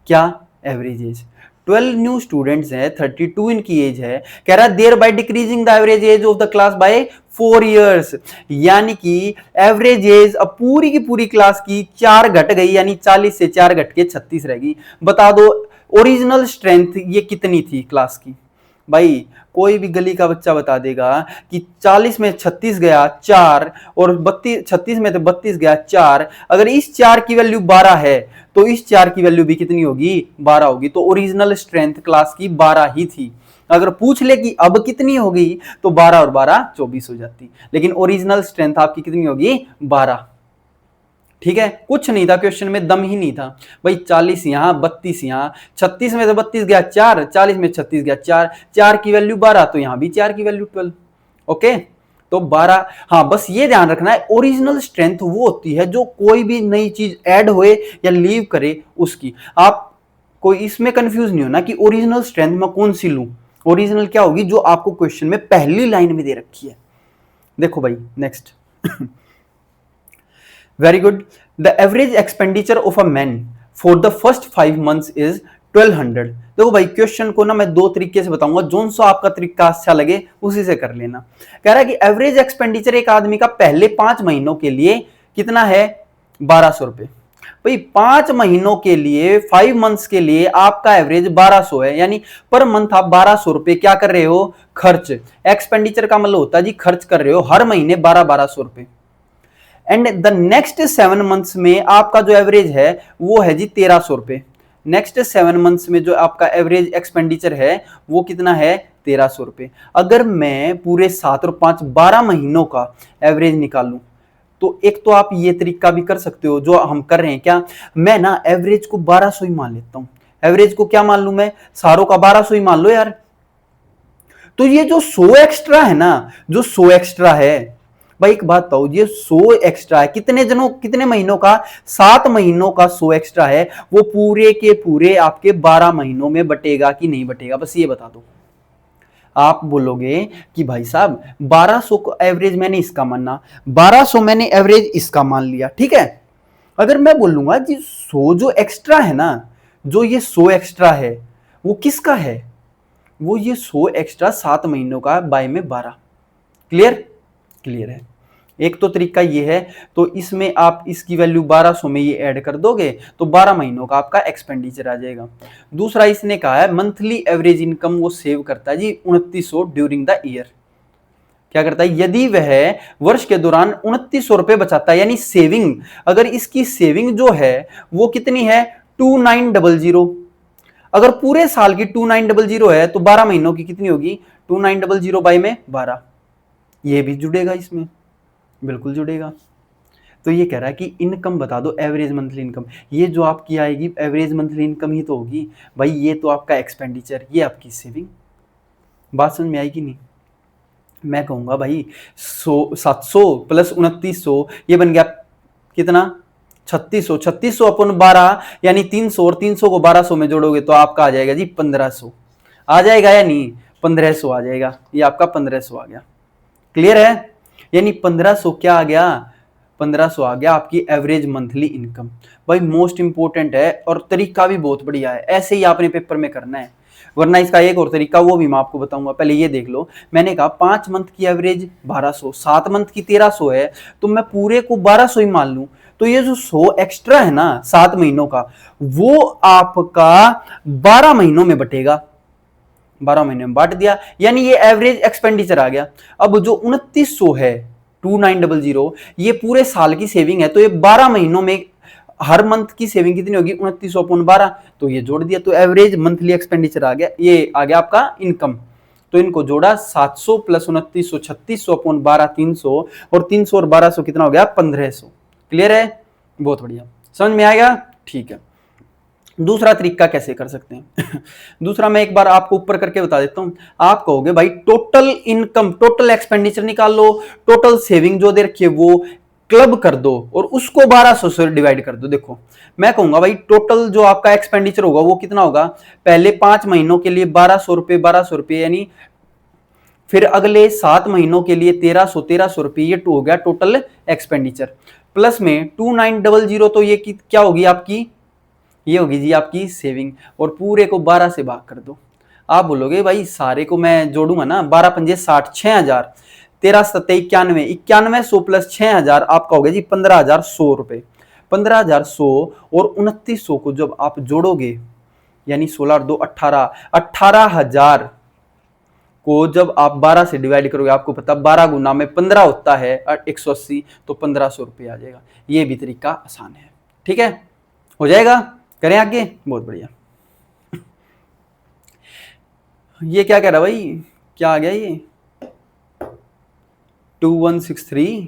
क्या एवरेज एज? 12 न्यू स्टूडेंट्स हैं, 32 इनकी एज है। कह रहा है there by decreasing the average age of the class by 4 years, यानी कि एवरेज एज अब पूरी की पूरी क्लास की 4 घट गई यानी 40 से 4 घट के 36 रहेगी। बता दो ओरिजिनल स्ट्रेंथ ये कितनी थी क्लास की? भाई कोई भी गली का बच्चा बता देगा कि 40 में 36 गया 4 और 32, 36 में तो 32 गया 4, अगर इस 4 की वैल्यू 12 है तो इस 4 की वैल्यू भी कितनी होगी, 12 होगी। तो ओरिजिनल स्ट्रेंथ क्लास की 12 ही थी। अगर पूछ ले कि अब कितनी होगी तो 12 और 12 24 हो जाती, लेकिन ओरिजिनल स्ट्रेंथ आपकी कितनी होगी, 12। ठीक है, कुछ नहीं था क्वेश्चन में, दम ही नहीं था भाई। 40 यहां 32 यहां, 36 में से 32 गया 4, 40 में 36 गया 4, 4 की वैल्यू 12 तो यहां भी 4 की वैल्यू 12। ओके, तो 12। हाँ, बस ये ध्यान रखना है, ओरिजिनल स्ट्रेंथ वो होती है जो कोई भी नई चीज ऐड होए या लीव करे उसकी। आप कोई इसमें कंफ्यूज नहीं होना कि ओरिजिनल स्ट्रेंथ मैं कौन सी लूं। ओरिजिनल क्या होगी, जो आपको क्वेश्चन में पहली लाइन में दे रखी है। देखो भाई next very good. The average expenditure of a man for the first 5 months is 1200। देखो भाई क्वेश्चन को ना मैं दो तरीके से बताऊंगा, जोन सा आपका तरीका अच्छा लगे उसी से कर लेना। कह रहा है कि एवरेज एक्सपेंडिचर एक आदमी का पहले 5 महीनों के लिए कितना है, 1200 रुपए। भाई 5 महीनों के लिए, 5 months के लिए आपका एवरेज 1200 है, यानी पर मंथ आप 1200 रुपए क्या कर रहे हो, खर्च। एक्सपेंडिचर का मतलब होता है जी खर्च कर रहे हो हर महीने 1200 रुपए। एंड द नेक्स्ट 7 months में आपका जो एवरेज है वो है जी 1300 रुपए। नेक्स्ट 7 months में जो आपका एवरेज एक्सपेंडिचर है वो कितना है, 1300 रुपए। अगर मैं पूरे 7 और 5 12 महीनों का एवरेज निकालूं तो एक तो आप ये तरीका भी कर सकते हो जो हम कर रहे हैं। क्या, मैं ना एवरेज को 1200 ही मान लेता हूं। एवरेज को क्या मान लूं मैं, सारों का 1200 ही मान लो यार। तो ये जो 100 एक्स्ट्रा है ना, जो 100 एक्स्ट्रा है भाई, एक बात बताओ, ये 100 एक्स्ट्रा है कितने जनों, कितने महीनों का, 7 महीनों का 100 एक्स्ट्रा है, वो पूरे के पूरे आपके 12 महीनों में बटेगा कि नहीं बटेगा, बस ये बता दो। आप बोलोगे कि भाई साहब 1200 को एवरेज मैंने इसका माना, 1200 मैंने एवरेज इसका मान लिया, ठीक है। अगर मैं बोलूंगा जी 100 जो एक्स्ट्रा है ना, जो ये 100 एक्स्ट्रा है वो किसका है, वो ये 100 एक्स्ट्रा 7 महीनों का बाय में 12। क्लियर, क्लियर है। एक तो तरीका ये है, तो इसमें आप इसकी वैल्यू 1200 में ये ऐड कर दोगे तो 12 महीनों का आपका एक्सपेंडिचर आ जाएगा। दूसरा इसने कहा है मंथली एवरेज इनकम वो सेव करता है जी 2900 ड्यूरिंग द ईयर। क्या करता है, यदि वह वर्ष के दौरान 2900 रुपए बचाता है, यानी सेविंग, अगर इसकी सेविंग जो है वो कितनी है, 2900। अगर पूरे साल की 2900 है तो 12 महीनों की कितनी होगी, 2900 बाय में 12। ये भी जुड़ेगा इसमें, बिल्कुल जुड़ेगा। तो ये कह रहा है कि इनकम बता दो, एवरेज मंथली इनकम। ये जो आपकी आएगी एवरेज मंथली इनकम ही तो होगी भाई, ये तो आपका एक्सपेंडिचर, ये आपकी सेविंग। बात समझ में आएगी नहीं। मैं कहूंगा भाई 700 प्लस 2900 ये बन गया कितना, 3600। 3600 अपन 12 यानी 300, और 300 को 1200 में जोड़ोगे तो आपका आ जाएगा जी 1500। आ जाएगा या नहीं, 1500 आ जाएगा, ये आपका 1500 आ गया। क्लियर है, यानी 1500 क्या आ गया, 1500 आ गया आपकी एवरेज मंथली इनकम। भाई मोस्ट इंपोर्टेंट है और तरीका भी बहुत बढ़िया है, ऐसे ही आपने पेपर में करना है। वरना इसका एक और तरीका वो भी मैं आपको बताऊंगा, पहले ये देख लो। मैंने कहा 5 मंथ की एवरेज 1200, 7 मंथ की 1300 है, तो मैं पूरे को 1200 ही मान लूं। तो ये जो 100 एक्स्ट्रा है ना 7 महीनों का, वो आपका 12 महीनों में बटेगा। 12 महीने में बांट दिया, यानी ये एवरेज एक्सपेंडिचर आ गया। अब जो 2900 है 2900, ये पूरे साल की सेविंग है, तो ये 12 महीनों में हर मंथ की सेविंग कितनी होगी, 2900 अपॉन 12, तो ये जोड़ दिया, तो एवरेज मंथली एक्सपेंडिचर आ गया, ये आ गया आपका इनकम। तो इनको जोड़ा 700 प्लस 2900 3600 अपॉन 12 300, और 300 और 1200 कितना हो गया, 1500। क्लियर है, बहुत बढ़िया, समझ में आएगा, ठीक है। दूसरा तरीका कैसे कर सकते हैं दूसरा मैं एक बार आपको ऊपर करके बता देता हूं। आप कहोगे भाई टोटल इनकम, टोटल एक्सपेंडिचर निकाल लो, टोटल सेविंग जो दे रखी है वो क्लब कर दो और उसको 1200 से डिवाइड कर दो। देखो मैं कहूंगा भाई टोटल जो आपका एक्सपेंडिचर होगा वो कितना होगा, पहले 5 महीनों के लिए 1200 रुपए, यानी फिर अगले 7 महीनों के लिए 1300 रुपए, ये हो गया टोटल एक्सपेंडिचर। प्लस में 2900, तो ये क्या होगी आपकी, ये होगी जी आपकी सेविंग, और पूरे को 12 से भाग कर दो। आप बोलोगे भाई सारे को मैं जोड़ूंगा ना, 12 पंजे 60, 6000, 13 सत्ते 91, 9100 प्लस 6000 आपका हो गया जी 15100 रुपए। 15100 और 2900 को जब आप जोड़ोगे, यानी 16 और 2 18, 18000 को जब आप 12 से डिवाइड करोगे, आपको पता 12 गुना में 15 होता है 180, तो 1500 रुपये आ जाएगा। ये भी तरीका आसान है, ठीक है, हो जाएगा। करें आगे, बहुत बढ़िया। ये क्या कह रहा भाई, क्या आ गया ये 2163,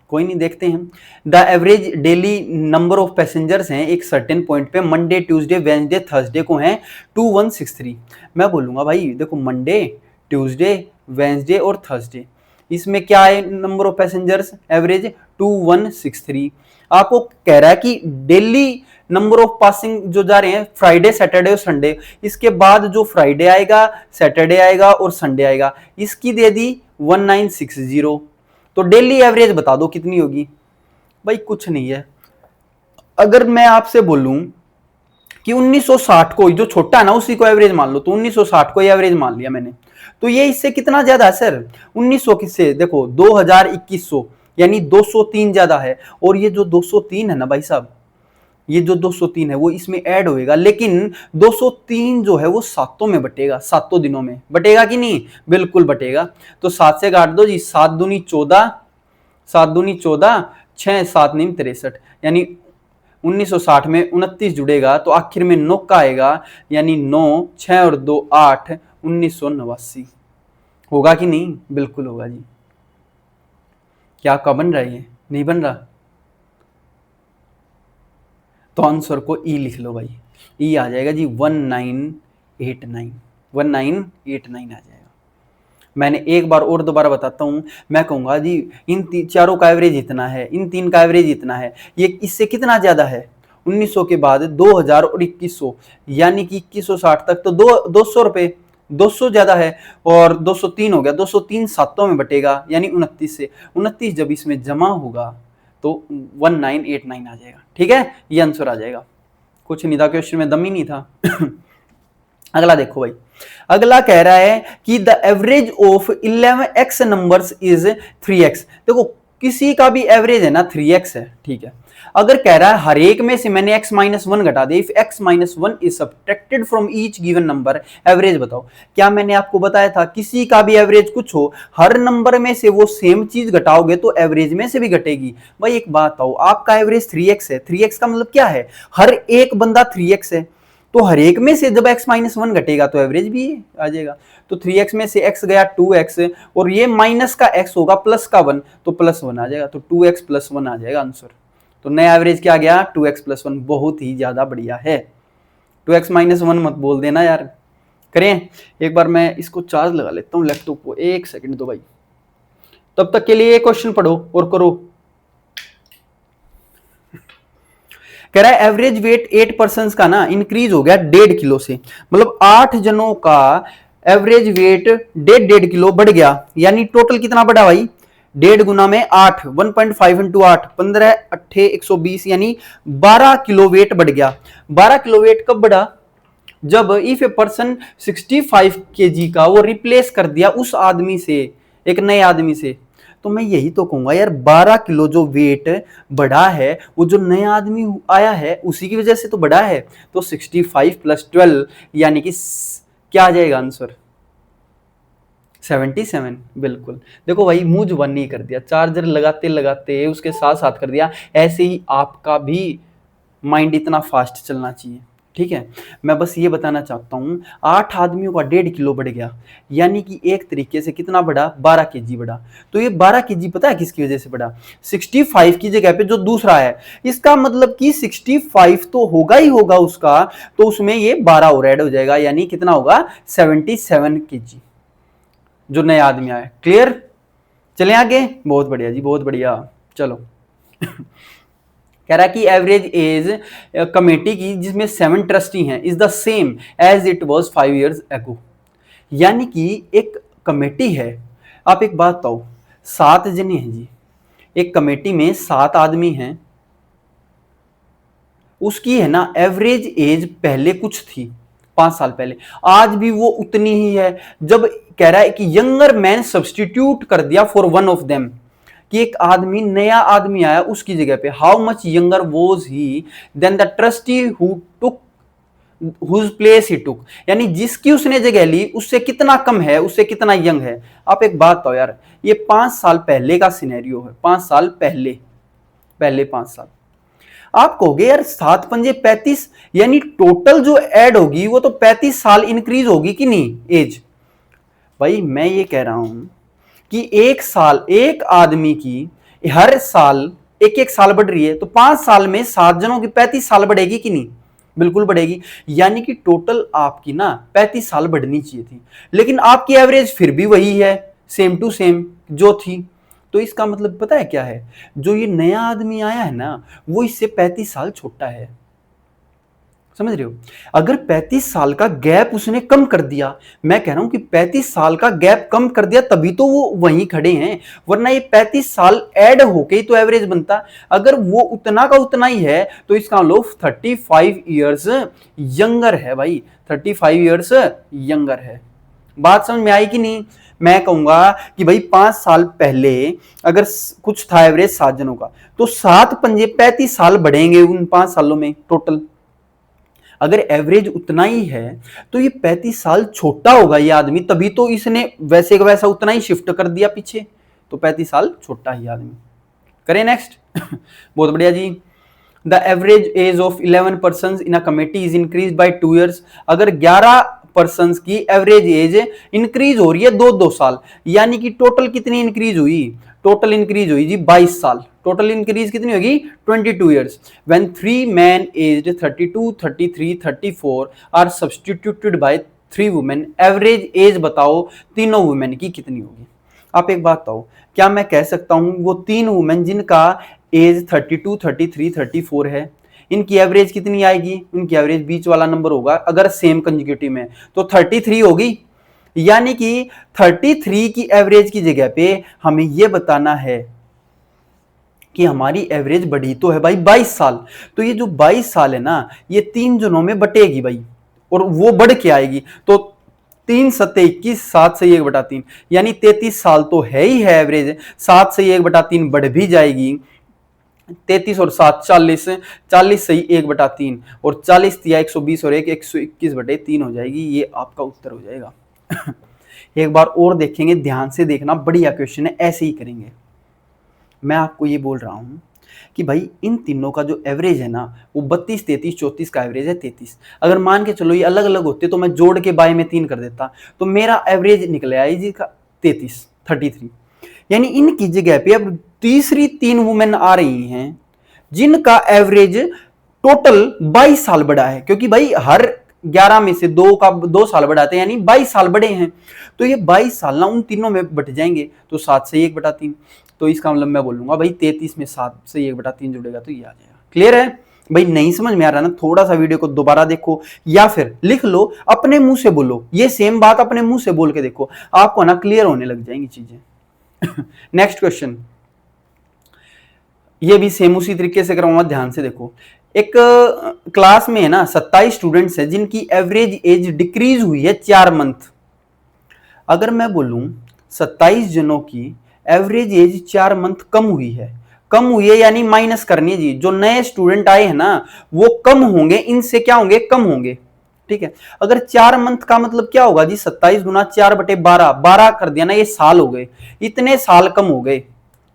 कोई नहीं, देखते हैं। The average daily number of passengers हैं एक सर्टेन पॉइंट पे, मंडे ट्यूसडे वेंसडे थर्सडे को हैं 2163। मैं बोलूंगा भाई देखो, मंडे ट्यूसडे वेंसडे और थर्सडे, इसमें क्या है नंबर ऑफ पैसेंजर्स एवरेज 2163। आपको कह रहा है कि डेली नंबर ऑफ पासिंग जो जा रहे हैं फ्राइडे सैटरडे और संडे, इसके बाद जो फ्राइडे आएगा सैटरडे आएगा और संडे आएगा, इसकी दे दी 1960। तो डेली एवरेज बता दो कितनी होगी भाई, कुछ नहीं है। अगर मैं आपसे बोलूं कि 1960 को, जो छोटा है ना उसी को एवरेज मान लो, तो 1960 को एवरेज मान लिया मैंने, तो ये इससे कितना ज्यादा है सर, 1900 किससे, देखो 2100, यानी 203 ज्यादा है। और ये जो 203 है ना भाई साहब, ये जो 203 है वो इसमें ऐड होएगा, लेकिन 203 जो है वो सातों में बटेगा, सातों दिनों में बटेगा कि नहीं, बिल्कुल बटेगा। तो 7 से काट दो जी, 7 दूनी 14, 7 दूनी 14, 6 7 नीम 63, यानी 1960 में 29 जुड़ेगा तो आखिर में 9 का आएगा, यानी 9, 6 और 2 8, 1989 होगा कि नहीं, बिल्कुल होगा जी। क्या आपका बन रहा है, ये नहीं बन रहा, तो आंसर को ई लिख लो भाई, ई आ जाएगा जी 1989, 1989 आ जाएगा। मैंने एक बार और दोबारा बताता हूं, मैं कहूंगा जी इन चारों का एवरेज इतना है, इन तीन का एवरेज इतना है, ये इससे कितना ज्यादा है, 1900 के बाद 2000 और 2100, यानी कि 2160 तक तो 200 रुपए, 200 ज्यादा है, और 203 हो गया, 203 सातों में बटेगा, यानी 29 से 29 जब इसमें जमा होगा तो 1989 आ जाएगा, ठीक है, ये आंसर आ जाएगा। कुछ नहीं था क्वेश्चन में, दम ही नहीं था। अगला देखो भाई, अगला कह रहा है कि the average of 11x numbers is 3x। देखो किसी का भी एवरेज है ना 3x है, ठीक है। अगर कह रहा है हर एक में से मैंने x माइनस 1 घटा दिया, if x minus 1 is subtracted from each given number, average बताओ। क्या मैंने आपको बताया था किसी का भी एवरेज कुछ हो, हर नंबर में से वो सेम चीज घटाओगे तो एवरेज में से भी घटेगी। भाई एक बात बताओ, आपका एवरेज 3x है, 3x का मतलब क्या है, हर एक बंदा 3x है, तो हर एक में से जब x माइनस 1 घटेगा तो एवरेज भी आ जाएगा। तो 3x में से x गया 2x, और ये माइनस का x होगा प्लस का 1, तो प्लस 1 आ जाएगा, तो 2x प्लस 1 आ जाएगा आंसर। तो नया एवरेज क्या गया 2x प्लस 1, बहुत ही ज्यादा बढ़िया है। 2x माइनस 1 मत बोल देना यार। करें एक बार, मैं इसको चार्ज लगा लेता हूँ लैपटॉप को, एक सेकंड दो भाई, तब तक के लिए ये क्वेश्चन पढ़ो और करो। कह रहा है एवरेज वेट 8 पर्सन का ना इंक्रीज हो गया 1.5 किलो से, मतलब 8 जनों का एवरेज वेट 1.5 किलो बढ़ गया, यानी टोटल कितना बढ़ा भाई, 1.5 गुना में 8, 1.5 इंटू 8, 15 8 120, यानी 12 किलो वेट बढ़ गया। 12 किलो वेट कब बढ़ा, जब इफ ए पर्सन 65 kg का वो रिप्लेस कर दिया उस आदमी से, एक नए आदमी से। तो मैं यही तो कहूंगा यार, 12 किलो जो वेट बढ़ा है वो जो नया आदमी आया है उसी की वजह से तो बढ़ा है। तो 65 प्लस 12 यानी कि क्या आ जाएगा आंसर, 77, बिल्कुल। देखो भाई मुंह जुबान नहीं कर दिया, चार्जर लगाते लगाते उसके साथ साथ कर दिया। ऐसे ही आपका भी माइंड इतना फास्ट चलना चाहिए, ठीक है। मैं बस ये बताना चाहता हूँ 8 आदमियों का 1.5 किलो बढ़ गया, यानी कि एक तरीके से कितना बढ़ा, 12 केजी बढ़ा। तो ये 12 केजी पता है किसकी वजह से बढ़ा, 65 की जगह पे जो दूसरा है, इसका मतलब कि 65 तो होगा ही होगा उसका, तो उसमें ये 12 और ऐड हो जाएगा, यानी कितना होगा 77 केजी जो नया आदमी आया। क्लियर, चले आगे, बहुत बढ़िया जी, बहुत बढ़िया। चलो कह रहा है कि एवरेज एज कमेटी की जिसमें 7 ट्रस्टी हैं is the same as it was 5 years ago, यानी कि एक कमेटी है। आप एक बात बताओ, 7 जने हैं जी, एक कमेटी में 7 आदमी हैं, उसकी है ना एवरेज एज पहले कुछ थी 5 साल पहले, आज भी वो उतनी ही है। जब कह रहा है कि यंगर मैन सब्सटीट्यूट कर दिया फॉर वन ऑफ देम, कि एक आदमी नया आदमी आया उसकी जगह पे, how much younger was he than the trustee who took whose place he took, यानी जिसकी उसने जगह ली उससे कितना कम है, उससे कितना यंग है। आप एक बात बताओ यार, ये 5 साल पहले का सिनेरियो है, 5 साल पहले, पहले 5 साल। आप कहोगे यार 7 पंजे 35, यानी टोटल जो ऐड होगी वो तो 35 साल इंक्रीज होगी कि नहीं एज। भाई मैं ये कह रहा हूं कि एक साल, एक आदमी की हर साल एक एक साल बढ़ रही है, तो 5 साल में 7 जनों की 35 साल बढ़ेगी कि नहीं, बिल्कुल बढ़ेगी। यानी कि टोटल आपकी ना 35 साल बढ़नी चाहिए थी, लेकिन आपकी एवरेज फिर भी वही है, सेम टू सेम जो थी। तो इसका मतलब पता है क्या है, जो ये नया आदमी आया है ना वो इससे 35 साल छोटा है, समझ रहे हो। अगर 35 साल का गैप उसने कम कर दिया, मैं कह रहा हूं कि 35 साल का गैप कम कर दिया तभी तो वो वहीं खड़े हैं, वरना ये 35 साल ऐड होके ही तो एवरेज बनता। अगर वो उतना का उतना ही है तो इसका मतलब 35 ईयर्स यंगर है भाई, 35 ईयर्स यंगर है। बात समझ में आई कि नहीं। मैं कहूंगा कि भाई 5 साल पहले अगर कुछ था एवरेज 7 जनों का, तो 7 पंजे 35 साल बढ़ेंगे उन 5 सालों में टोटल। अगर एवरेज उतना ही है तो ये 35 साल छोटा होगा ये आदमी, तभी तो इसने वैसे का वैसा उतना ही शिफ्ट कर दिया पीछे, तो 35 साल छोटा ही आदमी। करें नेक्स्ट। बहुत बढ़िया जी। The average age of 11 person in a committee is increase by 2 years. अगर 11 पर्सन की एवरेज एज इंक्रीज हो रही है 2-2 साल, यानी कि टोटल कितनी इंक्रीज हुई, टोटल इंक्रीज हुई जी 22 साल। टोटल इंक्रीज कितनी होगी 22 years. When 3 man aged 32, 33, 34 are substituted by 3 women, average age बताओ तीनों वुमेन की कितनी होगी। आप एक बात बताओ, क्या मैं कह सकता हूं वो 3 वुमेन जिनका एज 32, 33, 34 है, इनकी एवरेज कितनी आएगी, इनकी एवरेज बीच वाला नंबर होगा अगर सेम कंजिक्यूटिव में, तो 33 होगी। यानी कि 33 की एवरेज की जगह पे हमें यह बताना है कि हमारी एवरेज बढ़ी तो है भाई 22 साल। तो ये जो 22 साल है ना ये 3 जनों में बटेगी भाई, और वो बढ़ के आएगी। तो 3 सत्ते 21, 7 से 1/3, यानी 33 साल तो है ही है एवरेज, 7 से 1/3 बढ़ भी जाएगी। 33 और 7 40, 40 से 1/3, और 40 या 120 और 1 121/3 हो जाएगी। ये आपका उत्तर हो जाएगा। एक बार और देखेंगे, ध्यान से देखना, बढ़िया क्वेश्चन है, ऐसे ही करेंगे। मैं आपको ये बोल रहा हूं कि भाई इन तीनों का जो एवरेज है ना वो 32, 33, 34 का एवरेज है 33। अगर मान के चलो ये अलग अलग होते तो मैं जोड़ के बाय में 3 कर देता, तो मेरा एवरेज निकल आया जी का 33। यानी इनकी जगह पे अब तीसरी 3 वुमेन आ रही हैं जिनका एवरेज टोटल 22 साल बढ़ा है, क्योंकि भाई हर 11 में से 2 साल बढ़ाते हैं, यानी 22 साल बढ़े हैं। तो ये 22 साल ना उन तीनों में बट जाएंगे, तो 7 से 1/3। तो इसका मतलब मैं बोलूंगा भाई 33 में 7 से 1/3 जुड़ेगा तो ये आ जाएगा। क्लियर है भाई? नहीं समझ में आ रहा ना, थोड़ा सा वीडियो को दोबारा देखो या फिर लिख लो, अपने मुंह से बोलो, ये सेम बात अपने मुंह से बोल के देखो, आपको ना क्लियर होने लग जाएंगी चीजें। नेक्स्ट क्वेश्चन, ये भी सेम उसी तरीके से कराऊंगा, ध्यान से देखो। एक क्लास में है ना 27 स्टूडेंट्स है जिनकी एवरेज एज डिक्रीज हुई है 4 मंथ। अगर मैं बोलूं 27 जनों की एवरेज एज 4 मंथ कम हुई है, यानी माइनस करनी है जी। जो नए स्टूडेंट आए हैं ना वो कम होंगे, इनसे क्या होंगे, कम होंगे। ठीक है, अगर 4 मंथ का मतलब क्या होगा जी, 27 गुना 4/12, 12 कर दिया ना, ये साल हो गए, इतने साल कम हो गए।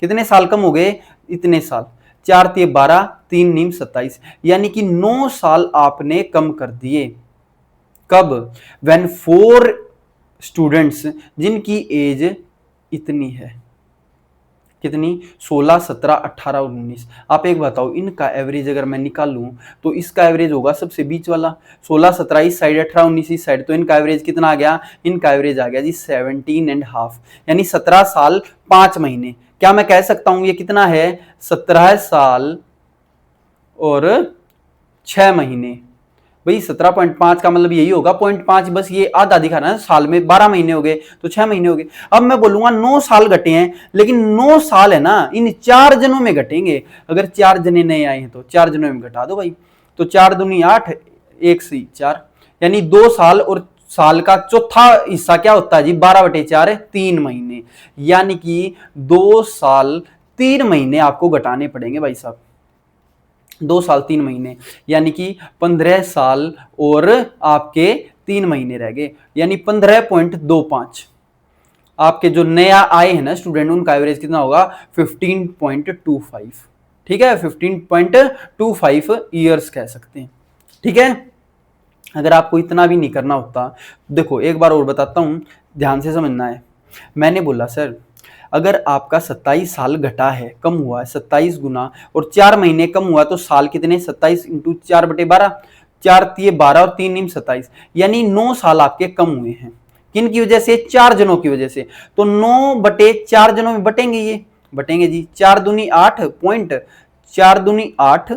कितने साल कम हो गए, इतने साल। 4 × 12, 3 × 27, यानी कि 9 साल आपने कम कर दिए। कब? व्हेन 4 स्टूडेंट्स जिनकी एज इतनी है, कितनी, 16, 17, 18 और 19। आप एक बताओ, इनका एवरेज अगर मैं निकालूं तो इसका एवरेज होगा सबसे बीच वाला, 16, 17 इस साइड, 18, 19 इस साइड, तो इनका एवरेज कितना आ गया, इनका एवरेज आ गया जी 17.5, यानी 17 साल 5 महीने। क्या मैं कह सकता हूं ये कितना है, 17 साल और 6 महीने। भाई 17.5 का मतलब यही होगा 0.5, बस ये आधा दिखा रहा है, साल में 12 महीने हो गए तो 6 महीने हो गए। अब मैं बोलूंगा 9 साल घटे हैं, लेकिन 9 साल है ना इन 4 जनों में घटेंगे। अगर 4 जने नए आए हैं तो 4 जनों में घटा दो भाई, तो 4 दूनी 8, 1 से 4, यानी 2 साल, और साल का चौथा हिस्सा क्या होता है जी, 12/4, 3 महीने। यानी कि 2 साल 3 महीने आपको घटाने पड़ेंगे भाई साहब। 2 साल 3 महीने, यानी कि 15 साल और आपके 3 महीने रह गए, यानी 15.25। आपके जो नया आए हैं ना स्टूडेंट, उनका एवरेज कितना होगा? 15.25। ठीक है, 15.25 ईयर्स कह सकते हैं। ठीक है, अगर आपको इतना भी नहीं करना होता, देखो एक बार और बताता हूं, ध्यान से समझना है। मैंने बोला सर अगर आपका 27 साल घटा है, कम हुआ है 27 गुना, और 4 महीने कम हुआ, तो साल कितने? 27 इंटू 4/12, 4 तिये 12 और 3 निम 27, यानी 9 साल आपके कम हुए हैं। किन की वजह से? 4 जनों की वजह से। तो 9/4 जनों में बटेंगे, ये बटेंगे जी। 4 दूनी 8 पॉइंट, 4 दूनी 8,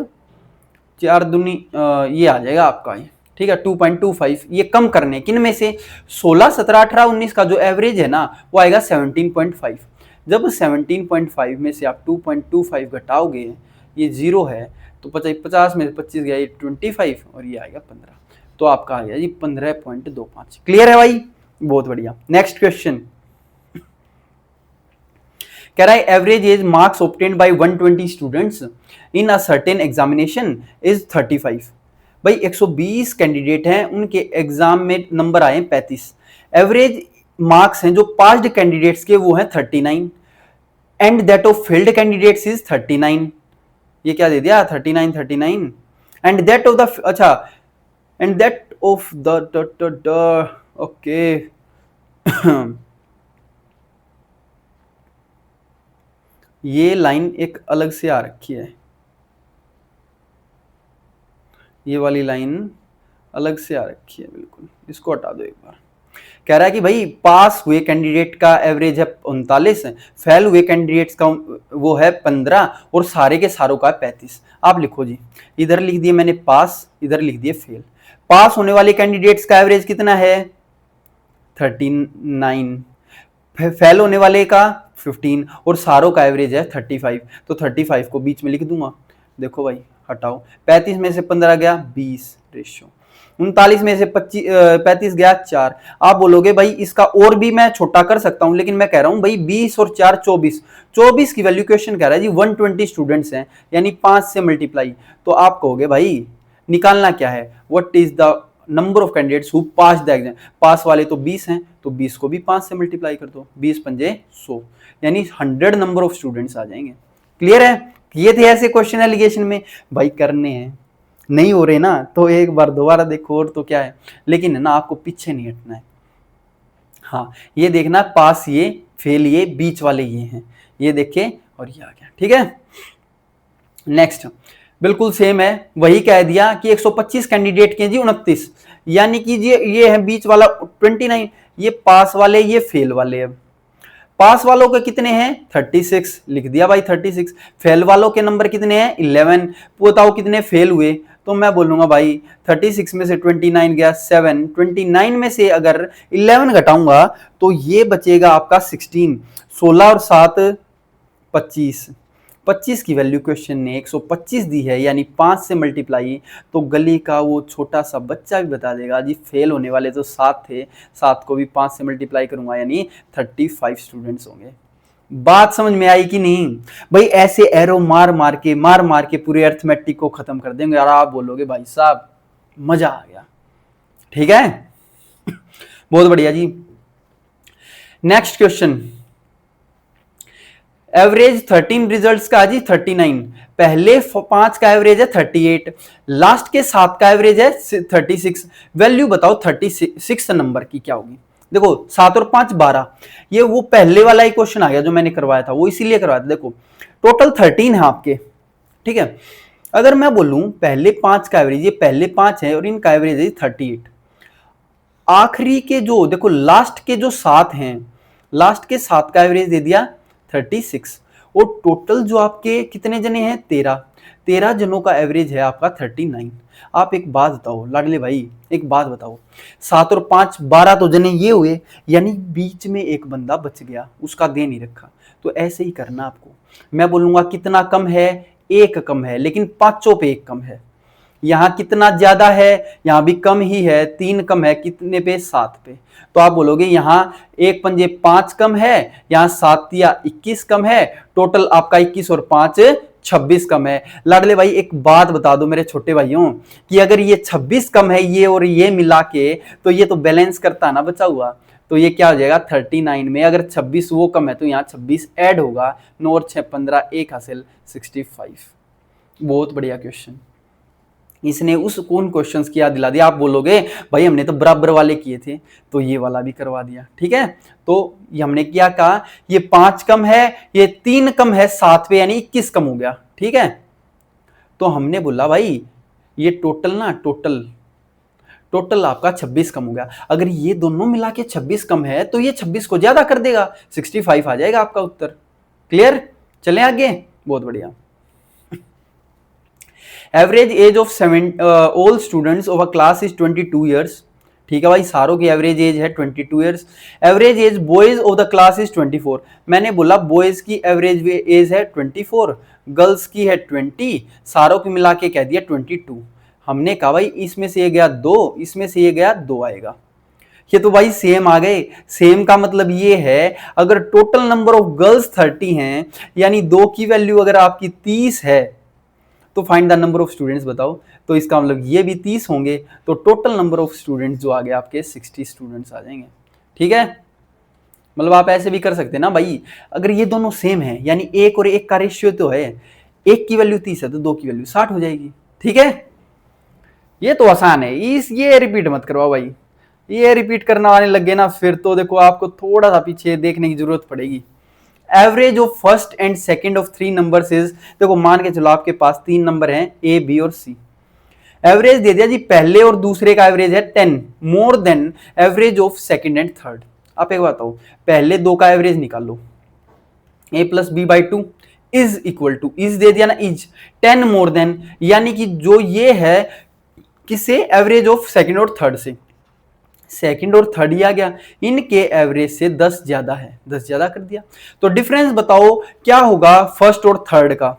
4 दूनी ये आ जाएगा आपका ये, ठीक है 2.25। ये कम करने किन में से? 16, 17, 18, 19 का जो एवरेज है ना वो आएगा 17.5। जब 17.5 में से आप 2.25 घटाओगे, ये 0 है, तो 50 में से 25 गया, ये 25 और ये आएगा 15, तो आपका आ गया जी 15.25। क्लियर है भाई? बहुत बढ़िया। नेक्स्ट क्वेश्चन कह रहा है average age marks obtained by 120 students in a certain examination is 35। भाई 120 कैंडिडेट हैं, उनके एग्जाम में नंबर आए 35, एवरेज मार्क्स हैं जो पास्ड कैंडिडेट्स के वो हैं 39, and that of failed candidates is 39। ये क्या दे दिया? 39 एंड दैट ऑफ द, अच्छा, and that of the okay ये लाइन एक अलग से आ रखी है, ये वाली लाइन अलग से आ रखी है, बिल्कुल इसको हटा दो एक बार। कह रहा है कि भाई पास हुए कैंडिडेट का एवरेज है 39, फेल हुए कैंडिडेट्स का वो है 15, और सारे के सारों का 35। आप लिखो जी, इधर लिख दिए मैंने पास, इधर लिख दिए फेल। पास होने वाले कैंडिडेट्स का एवरेज कितना है? 39, फेल होने वाले का 15, और सारों का एवरेज है 35, तो 35 को बीच में लिख दूंगा। देखो भाई हटाओ, 35 में से 15 गया 20 रेशियो, 39 में से 35 गया 4। आप बोलोगे भाई इसका और भी मैं छोटा कर सकता हूं, लेकिन मैं कह रहा हूं भाई 20 और 4 24, 24 की वैल्यू क्वेश्चन कह रहा है जी 120 स्टूडेंट्स हैं, यानी 5 से मल्टीप्लाई। तो आप कहोगे भाई निकालना क्या है, what is the number of candidates who pass the exam. Pass वाले तो 20 हैं, तो 20 को भी 5 से मल्टीप्लाई कर दो, 20 पंजे 100, यानी 100 नंबर ऑफ स्टूडेंट्स आ जाएंगे। क्लियर है? ये थे ऐसे क्वेश्चन एलिगेशन में, भाई करने हैं, नहीं हो रहे ना तो एक बार दोबारा देखो, और तो क्या है, लेकिन है ना आपको पीछे नहीं हटना है। हाँ ये देखना, पास ये, फेल ये, बीच वाले ये हैं, ये देखे और ये आ गया। ठीक है, नेक्स्ट बिल्कुल सेम है, वही कह दिया कि 125 कैंडिडेट के जी 29, यानी कि ये है बीच वाला 29, ये पास वाले, ये फेल वाले। अब पास वालों के कितने हैं? 36, लिख दिया भाई 36। फेल वालों के नंबर कितने हैं? 11। बताओ कितने फेल हुए? तो मैं बोलूंगा भाई 36 में से 29 गया 7, 29 में से अगर 11 घटाऊंगा तो ये बचेगा आपका 16, 16 और 7 25, 25 की वैल्यू क्वेश्चन ने 125 दी है, यानी 5 से मल्टीप्लाई। तो गली का वो छोटा सा बच्चा भी बता देगा जी, फेल होने वाले तो 7 थे, 7 को भी 5 से मल्टीप्लाई करूंगा, यानी 35 स्टूडेंट्स होंगे। बात समझ में आई कि नहीं? भाई ऐसे एरो मार मार के पूरे अर्थमेटिक को खत्म कर देंगे, और आप बोलोगे भाई साहब मजा आ गया। ठीक है, बहुत बढ़िया जी। नेक्स्ट क्वेश्चन, एवरेज 13 रिजल्ट्स का जी 39, पहले 5 का एवरेज है 38, लास्ट के 7 का एवरेज है 36। वैल्यू बताओ 36 नंबर की क्या होगी? देखो 7 और 5 12, ये वो पहले वाला ही क्वेश्चन आ गया जो मैंने करवाया था, वो इसीलिए करवाया था। देखो टोटल 13 है आपके, ठीक है। अगर मैं बोलूं पहले 5 का एवरेज, ये पहले 5 है और इनका एवरेज है 38, आखिरी के जो देखो लास्ट के जो 7 हैं, लास्ट के 7 का एवरेज दे दिया 36, और टोटल जो आपके कितने जने हैं 13 जनों का एवरेज है आपका 39। आप एक बात बताओ लाडले भाई, एक बात बताओ, 7 और 5 12 तो जने ये हुए, यानी बीच में एक बंदा बच गया, उसका दे नहीं रखा। तो ऐसे ही करना आपको, मैं बोलूंगा कितना कम है, 1 कम है, लेकिन 5 पे 1 कम है। यहां कितना ज्यादा है, यहां भी कम ही है, 3 कम है, कितने पे? 7 पे। तो आप बोलोगे यहां 1 पंजे 5 कम है, यहां 7 या 21 कम है, टोटल आपका 21 और 5 26 कम है। लाडले भाई एक बात बता दो मेरे छोटे भाइयों कि अगर ये 26 कम है ये और ये मिला के, तो ये तो बैलेंस करता ना बचा हुआ, तो ये क्या हो जाएगा 39 में अगर 26 वो कम है तो यहाँ 26 ऐड होगा, 9 और 6 15, एक हासिल 65। बहुत बढ़िया क्वेश्चन। इसने उस कौन क्वेश्चंस की याद दिला दिया। आप बोलोगे भाई हमने तो बराबर वाले किए थे, तो ये वाला भी करवा दिया। ठीक है, तो ये हमने क्या कहा, ये 5 कम है, ये 3 कम है 7 पे, यानी 21 कम हो गया। ठीक है, तो हमने बोला भाई ये टोटल आपका 26 कम हो गया। अगर ये दोनों मिला के 26 कम है तो ये 26 को ज्यादा कर देगा, 65 आ जाएगा आपका उत्तर। क्लियर, चलें आगे। बहुत बढ़िया। Average age of all students of a class is 22 years. ठीक है भाई, सारों की एवरेज एज है 22 years. Average age boys of the class is 24। मैंने बोला बॉयज की एवरेज एज है 24, गर्ल्स की है 20, सारों की मिला के कह दिया 22। हमने कहा भाई इसमें से ये गया 2, इसमें से ये गया 2 आएगा। ये तो भाई सेम आ गए। सेम का मतलब ये है अगर टोटल नंबर ऑफ गर्ल्स 30 हैं, यानी 2 की वैल्यू अगर आपकी 30 है, तो find the number of students बताओ। तो इसका मतलब ये भी 30 होंगे, तो टोटल नंबर ऑफ स्टूडेंट्स जो आ गए आपके 60 स्टूडेंट्स आ जाएंगे। ठीक है, मतलब आप ऐसे भी कर सकते हैं ना भाई, अगर ये दोनों सेम है यानी 1 और 1 का रेशियो तो है, 1 की वैल्यू 30 है तो 2 की वैल्यू 60 हो जाएगी। ठीक है, ये तो आसान है। ये रिपीट मत करवाओ भाई, ये रिपीट करना आने लग गए ना फिर तो देखो आपको थोड़ा सा पीछे देखने की जरूरत पड़ेगी। Average of first and second of 3 numbers is, देखो मान के चलो आपके पास 3 नंबर हैं ए बी और सी। एवरेज दे दिया जी, पहले और दूसरे का एवरेज है 10 more than average of second and third. आप एक बात बताओ, पहले 2 का एवरेज निकालो, a plus b by 2 is equal to, is दे दिया ना, इज 10 मोर देन, यानी कि जो ये है किससे, एवरेज ऑफ सेकंड और थर्ड से। सेकंड और थर्ड ही आ गया, इनके एवरेज से 10 ज्यादा है, 10 ज्यादा कर दिया। तो डिफरेंस बताओ क्या होगा फर्स्ट और थर्ड का।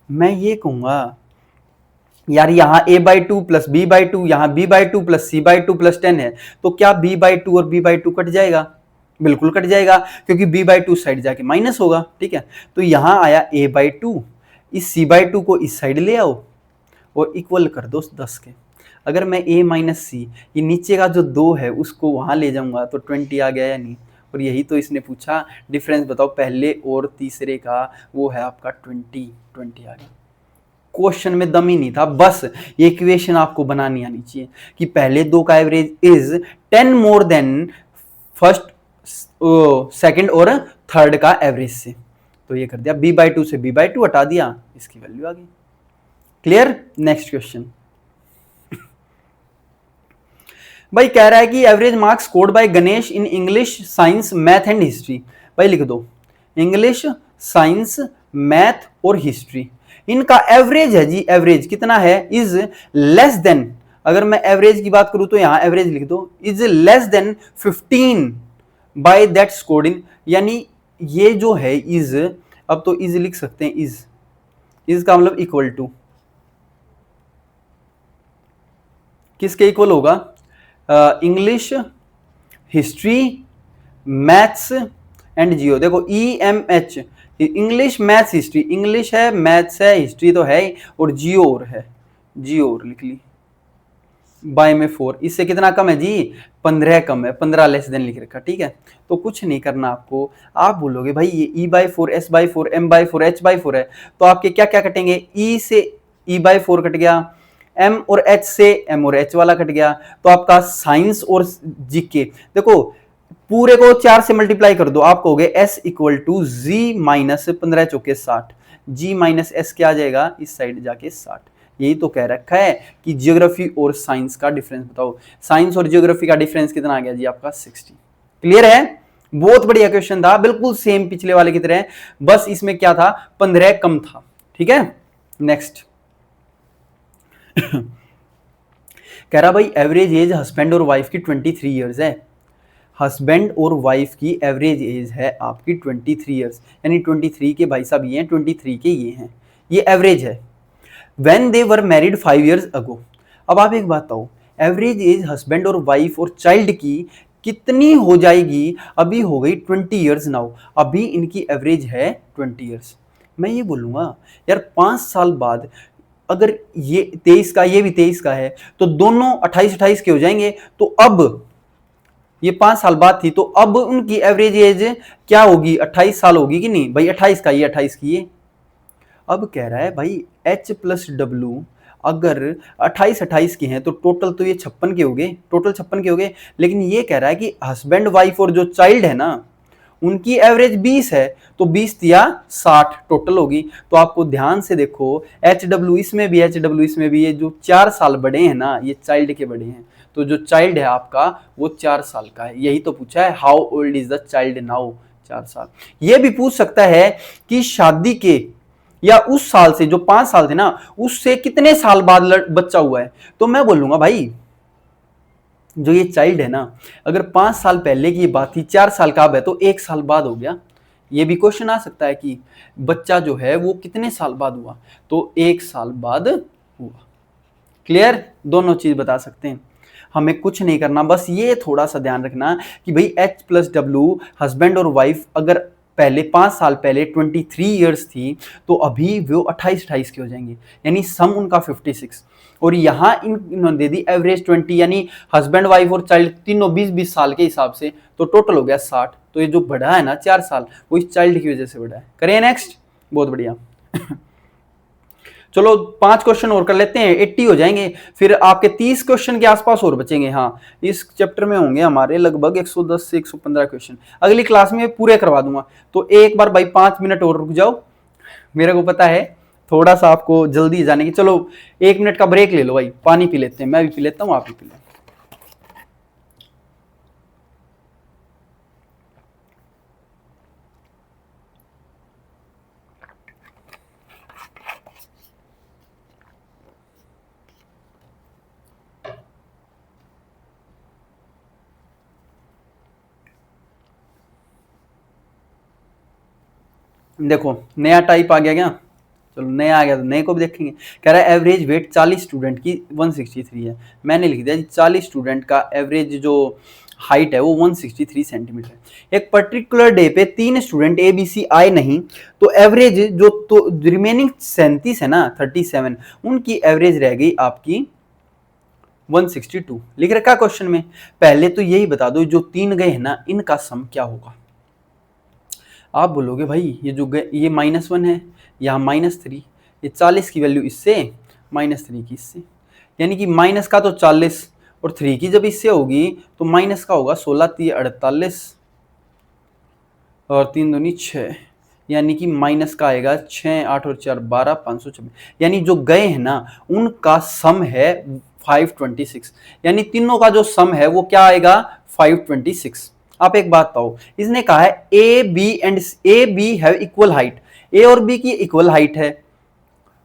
मैं ये कहूंगा यार यहाँ a by 2 plus b by 2, यहाँ b by 2 plus c by 2 plus 10 है, तो क्या b बाई 2 और b बाई 2 कट जाएगा? बिल्कुल कट जाएगा, क्योंकि b बाई 2 साइड जाके माइनस होगा। ठीक है, तो यहां आया a बाई 2, इस c बाई 2 को इस साइड ले आओ और इक्वल कर दो 10 के। अगर मैं a माइनस सी, ये नीचे का जो 2 है उसको वहां ले जाऊंगा तो 20 आ गया या नहीं। और यही तो इसने पूछा, डिफरेंस बताओ पहले और तीसरे का, वो है आपका 20 आ गया। क्वेश्चन में दम ही नहीं था, बस ये इक्वेशन आपको बनानी आनी चाहिए कि पहले 2 का average is 10 more than first second और थर्ड का एवरेज से। तो ये कर दिया, b बाई 2 से b बाई 2 हटा दिया, इसकी वैल्यू आ गई। Clear, next question. भाई कह रहा है कि average marks scored by Ganesh in English, science, math and history. भाई लिख दो, इंग्लिश, साइंस, मैथ और हिस्ट्री, इनका एवरेज है जी, एवरेज कितना है, इज लेस देन, अगर मैं एवरेज की बात करूं तो यहां एवरेज लिख दो, is less then 15 by that scored in, यानी ये जो है इज, अब तो इज लिख सकते हैं, इज का मतलब इक्वल टू, किसके इक्वल होगा, इंग्लिश, हिस्ट्री, मैथ्स एंड जियो। देखो EMH, English, maths, history, English है, मैथ्स है, हिस्ट्री तो है, और जियो और है, जियो और लिख ली, बाय में 4, इससे कितना कम है जी, 15 कम है, 15 लेस देन लिख रखा। ठीक है, तो कुछ नहीं करना आपको, आप बोलोगे भाई ये E/4, S/4, M/4, H/4 है, तो आपके क्या क्या कटेंगे, E से E/4 कट गया, M और H से M और H वाला कट गया, तो आपका साइंस और जीके, देखो पूरे को 4 से मल्टीप्लाई कर दो, आप कहोगे S equal to g minus 15 चौके 60, G माइनस S क्या आ जाएगा, इस साइड जाके 60। यही तो कह रखा है कि जियोग्राफी और साइंस का डिफरेंस बताओ, साइंस और जियोग्राफी का डिफरेंस कितना आ गया जी आपका 60। क्लियर है, बहुत बढ़िया क्वेश्चन था, बिल्कुल सेम पिछले वाले की तरह, बस इसमें क्या था, 15 कम था। ठीक है, नेक्स्ट। कह रहा भाई एवरेज एज हस्बैंड और वाइफ की 23 इयर्स है, हस्बैंड और वाइफ की एवरेज एज है आपकी 23 इयर्स, यानी 23 के भाई साहब ये हैं, 23 के ये हैं, ये एवरेज है। When they were married 5 years ago, अब आप एक बात बताओ, एवरेज एज हस्बैंड और वाइफ और चाइल्ड की कितनी हो जाएगी, अभी हो गई 20 इयर्स नाउ, अभी इनकी एवरेज है 20 इयर्स। मैं ये बोलूंगा यार 5 साल बाद अगर ये 23 का ये भी 23 का है तो दोनों 28-28 के हो जाएंगे। तो अब ये 5 साल बाद थी तो अब उनकी एवरेज एज क्या होगी, 28 साल होगी कि नहीं भाई, 28 का ये 28 की ये। अब कह रहा है भाई H प्लस डब्ल्यू अगर 28-28 के हैं तो टोटल तो ये 56 के हो गए, टोटल 56 के हो गए। लेकिन ये कह रहा है कि हस्बैंड वाइफ और जो चाइल्ड है ना उनकी एवरेज 20 है, तो 20 या 60 टोटल होगी। तो आपको ध्यान से देखो HW इसमें भी HW इसमें भी, ये जो 4 साल बड़े हैं ना ये चाइल्ड के बड़े हैं। तो जो चाइल्ड है आपका वो 4 साल का है। यही तो पूछा है, how old is the child now, 4 साल। ये भी पूछ सकता है कि शादी के या उस साल से जो 5 साल थे ना उससे कितने साल बाद बच्चा हुआ है। तो मैं बोलूंगा भाई जो ये चाइल्ड है ना अगर 5 साल पहले की बात थी, 4 साल का अब है तो 1 साल बाद हो गया। ये भी क्वेश्चन आ सकता है कि बच्चा जो है वो कितने साल बाद हुआ, तो 1 साल बाद हुआ। क्लियर, दोनों चीज बता सकते हैं। हमें कुछ नहीं करना, बस ये थोड़ा सा ध्यान रखना कि भाई H प्लस डब्ल्यू हस्बैंड और वाइफ अगर पहले 5 साल पहले 23 ईयर्स थी तो अभी वो 28-28 के हो जाएंगे, यानी सम उनका 56। और यहाँ इन्होंने दे दी एवरेज 20, यानी हस्बैंड वाइफ और चाइल्ड तीनों 20-20 साल के हिसाब से, तो टोटल हो गया 60। तो ये जो बढ़ा है ना 4 साल वो इस चाइल्ड की वजह से बढ़ा है। करें नेक्स्ट, बहुत बढ़िया। चलो 5 क्वेश्चन और कर लेते हैं, 80 हो जाएंगे, फिर आपके 30 क्वेश्चन के आसपास और बचेंगे। हाँ, इस चैप्टर में होंगे हमारे लगभग 110 से 115 क्वेश्चन, अगली क्लास में पूरे करवा दूंगा। तो एक बार भाई 5 मिनट और रुक जाओ, मेरे को पता है थोड़ा सा आपको जल्दी जाने की। चलो 1 मिनट का ब्रेक ले लो भाई, पानी पी लेते हैं, मैं भी पी लेता हूँ, आप भी पी लो। देखो नया टाइप आ गया क्या, चलो नया आ गया तो नए को भी देखेंगे। कह रहा है एवरेज वेट 40 स्टूडेंट की 163 है। मैंने लिख दिया 40 स्टूडेंट का एवरेज जो हाइट है वो 163 सेंटीमीटर है। एक पर्टिकुलर डे पे 3 स्टूडेंट ABC आए नहीं तो एवरेज जो तो रिमेनिंग 37 है ना 37, उनकी एवरेज रह गई आपकी 162। लिख रखा क्वेश्चन में। पहले तो यही बता दो जो 3 गए हैं ना इनका सम क्या होगा। आप बोलोगे भाई ये जो ये -1 है, यहाँ -3, ये 40 की वैल्यू इससे, -3 की इससे, यानी कि माइनस का तो 40 और 3 की जब इससे होगी तो माइनस का होगा 16 3 48 और 3 दूनी 6, यानी कि माइनस का आएगा 6 8 और 4 12 526। यानी जो गए हैं ना उनका सम है 526, यानी तीनों का जो सम है वो क्या आएगा 526। आप एक बात पाओ, इसने कहा है A B have equal height, A और बी की इक्वल हाइट है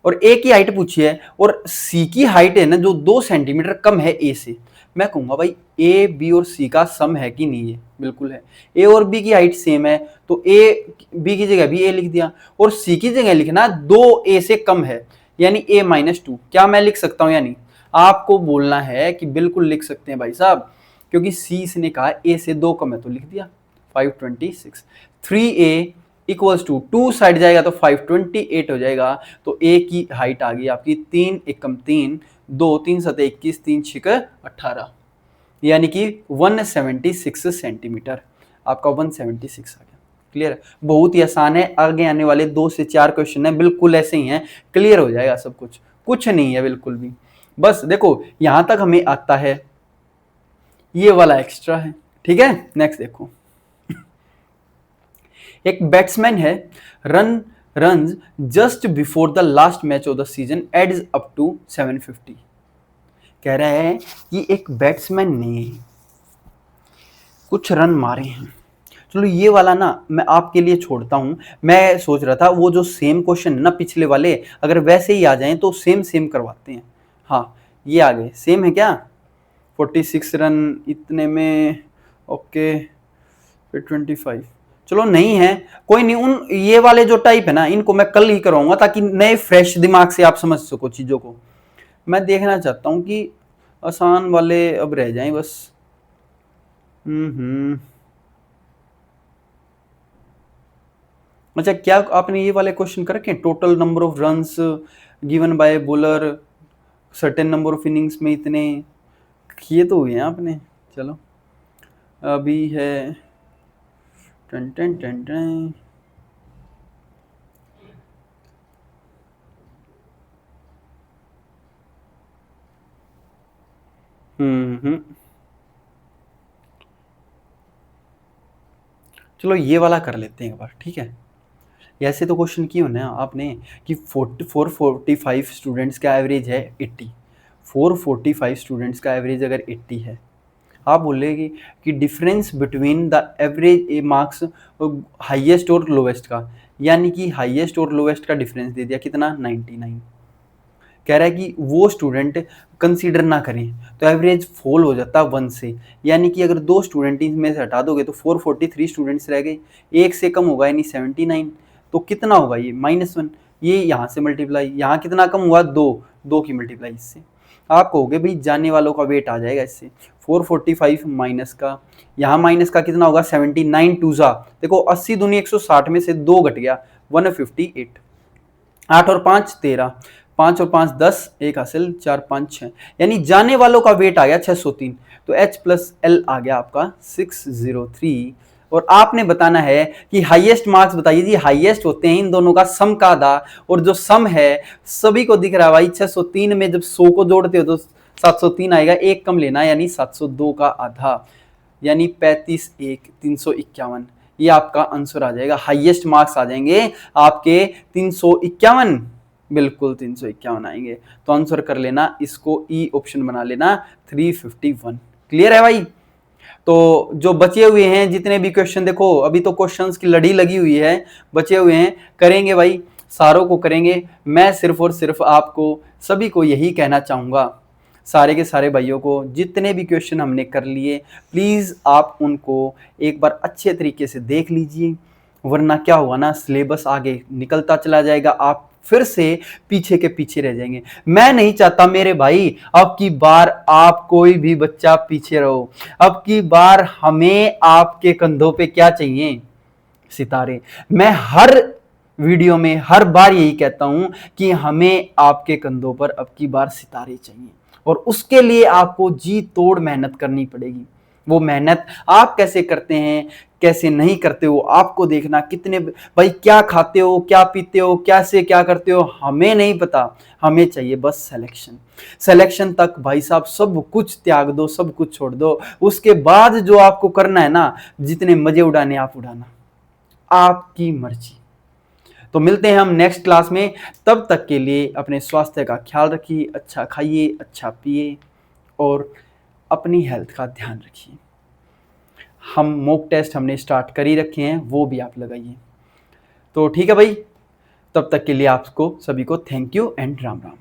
और ए की हाइट पूछी है और सी की हाइट है ना जो 2 सेंटीमीटर कम है ए से। मैं कहूंगा भाई ए बी और सी का सम है कि नहीं है, बिल्कुल है। ए और बी की हाइट सेम है तो ए बी की जगह भी ए लिख दिया और सी की जगह लिखना 2 ए से कम है यानी a-2। क्या मैं लिख सकता हूं या नहीं, आपको बोलना है कि बिल्कुल लिख सकते हैं भाई साहब, क्योंकि सी इसने कहा ए से 2 कम है तो लिख दिया 526। 3a इक्वल्स टू 2 साइड जाएगा तो 528 हो जाएगा। तो ए की हाइट आ गई आपकी 3 एकम 3 2 3 7 21 3 6 18, यानी कि 176 सेंटीमीटर। आपका 176 आ गया। क्लियर, बहुत ही आसान है। आगे आने वाले 2 से 4 क्वेश्चन है बिल्कुल ऐसे ही हैं, क्लियर हो जाएगा सब कुछ, कुछ नहीं है बिल्कुल भी। बस देखो यहां तक हमें आता है, ये वाला एक्स्ट्रा है। ठीक है, नेक्स्ट देखो। एक बैट्समैन है run just before the last match of the season adds up to 750। कह रहा है कि एक बैट्समैन ने कुछ रन मारे हैं। चलो ये वाला ना मैं आपके लिए छोड़ता हूं, मैं सोच रहा था वो जो सेम क्वेश्चन है ना पिछले वाले अगर वैसे ही आ जाएं तो सेम सेम करवाते हैं। हाँ ये आ गए, सेम है क्या, 46 रन इतने में, ओके फिर 25। चलो नहीं है कोई नहीं, उन ये वाले जो टाइप है ना इनको मैं कल ही कराऊंगा ताकि नए फ्रेश दिमाग से आप समझ सको चीजों को। मैं देखना चाहता हूं कि आसान वाले अब रह जाएं बस। अच्छा, क्या आपने ये वाले क्वेश्चन कर रखे हैं? Total number of runs given by bowler certain number of innings में इतने किए तो हुए हैं आपने। चलो अभी है टन टन टन टन। हम्म, चलो ये वाला कर लेते हैं एक बार, ठीक है। ऐसे तो क्वेश्चन किए होना आपने कि 445 स्टूडेंट्स का एवरेज है 80, 445 स्टूडेंट्स का एवरेज अगर 80 है, आप बोलेंगे कि difference between the average marks highest और लोवेस्ट का, यानी कि हाईएस्ट और लोवेस्ट का डिफरेंस दे दिया कितना 99। कह रहा है कि वो स्टूडेंट कंसीडर ना करें तो एवरेज फॉल हो जाता है 1 से, यानी कि अगर 2 स्टूडेंट इसमें से हटा दोगे तो 443 स्टूडेंट्स रह गए, एक से कम होगा यानी 79, तो कितना होगा ये -1। ये यहाँ से मल्टीप्लाई, यहाँ कितना कम हुआ 2 की मल्टीप्लाई इससे, आप कहोगे भाई जाने वालों का वेट आ जाएगा इससे 445 माइनस का, यहाँ माइनस का कितना होगा 79 टू जा, देखो 80 दूनी 160 में से 2 घट गया 158, 8 और 5 13, 5 और 5 10, एक हासिल 4 5 6, यानी जाने वालों का वेट आ गया 603, तो H प्लस L आ गया आपका 603। और आपने बताना है कि हाईएस्ट मार्क्स बताइए जी, हाईएस्ट होते हैं इन दोनों का सम का आधा, और जो सम है सभी को दिख रहा है भाई 603 में जब 100 को जोड़ते हो तो 703 आएगा, एक कम लेना यानी 702 का आधा, यानी 35 1 351, ये आपका आंसर आ जाएगा। हाईएस्ट मार्क्स आ जाएंगे आपके 351, बिल्कुल 351 आएंगे, तो आंसर कर लेना इसको, ई ऑप्शन बना लेना 351। क्लियर है भाई? तो जो बचे हुए हैं जितने भी क्वेश्चन, देखो अभी तो क्वेश्चंस की लड़ी लगी हुई है, बचे हुए हैं करेंगे भाई, सारों को करेंगे। मैं सिर्फ और सिर्फ आपको सभी को यही कहना चाहूंगा, सारे के सारे भाइयों को, जितने भी क्वेश्चन हमने कर लिए प्लीज़ आप उनको एक बार अच्छे तरीके से देख लीजिए, वरना क्या होगा ना, सिलेबस आगे निकलता चला जाएगा, आप फिर से पीछे के पीछे रह जाएंगे। मैं नहीं चाहता मेरे भाई अब की बार आप कोई भी बच्चा पीछे रहो, अब की बार हमें आपके कंधों पे क्या चाहिए, सितारे। मैं हर वीडियो में हर बार यही कहता हूं कि हमें आपके कंधों पर अब की बार सितारे चाहिए, और उसके लिए आपको जी तोड़ मेहनत करनी पड़ेगी। वो मेहनत आप कैसे करते हैं कैसे नहीं करते हो आपको देखना, कितने भाई क्या खाते हो क्या पीते हो कैसे क्या करते हो हमें नहीं पता, हमें चाहिए बस सिलेक्शन। सिलेक्शन तक भाई साहब सब कुछ त्याग दो, सब कुछ छोड़ दो, उसके बाद जो आपको करना है ना, जितने मजे उड़ाने आप उड़ाना, आपकी मर्जी। तो मिलते हैं हम नेक्स्ट क्लास में, तब तक के लिए अपने स्वास्थ्य का ख्याल रखिए, अच्छा खाइए अच्छा पिए और अपनी हेल्थ का ध्यान रखिए। हम मॉक टेस्ट हमने स्टार्ट कर ही रखे हैं, वो भी आप लगाइए। तो ठीक है भाई, तब तक के लिए आपको सभी को thank you and Ram Ram.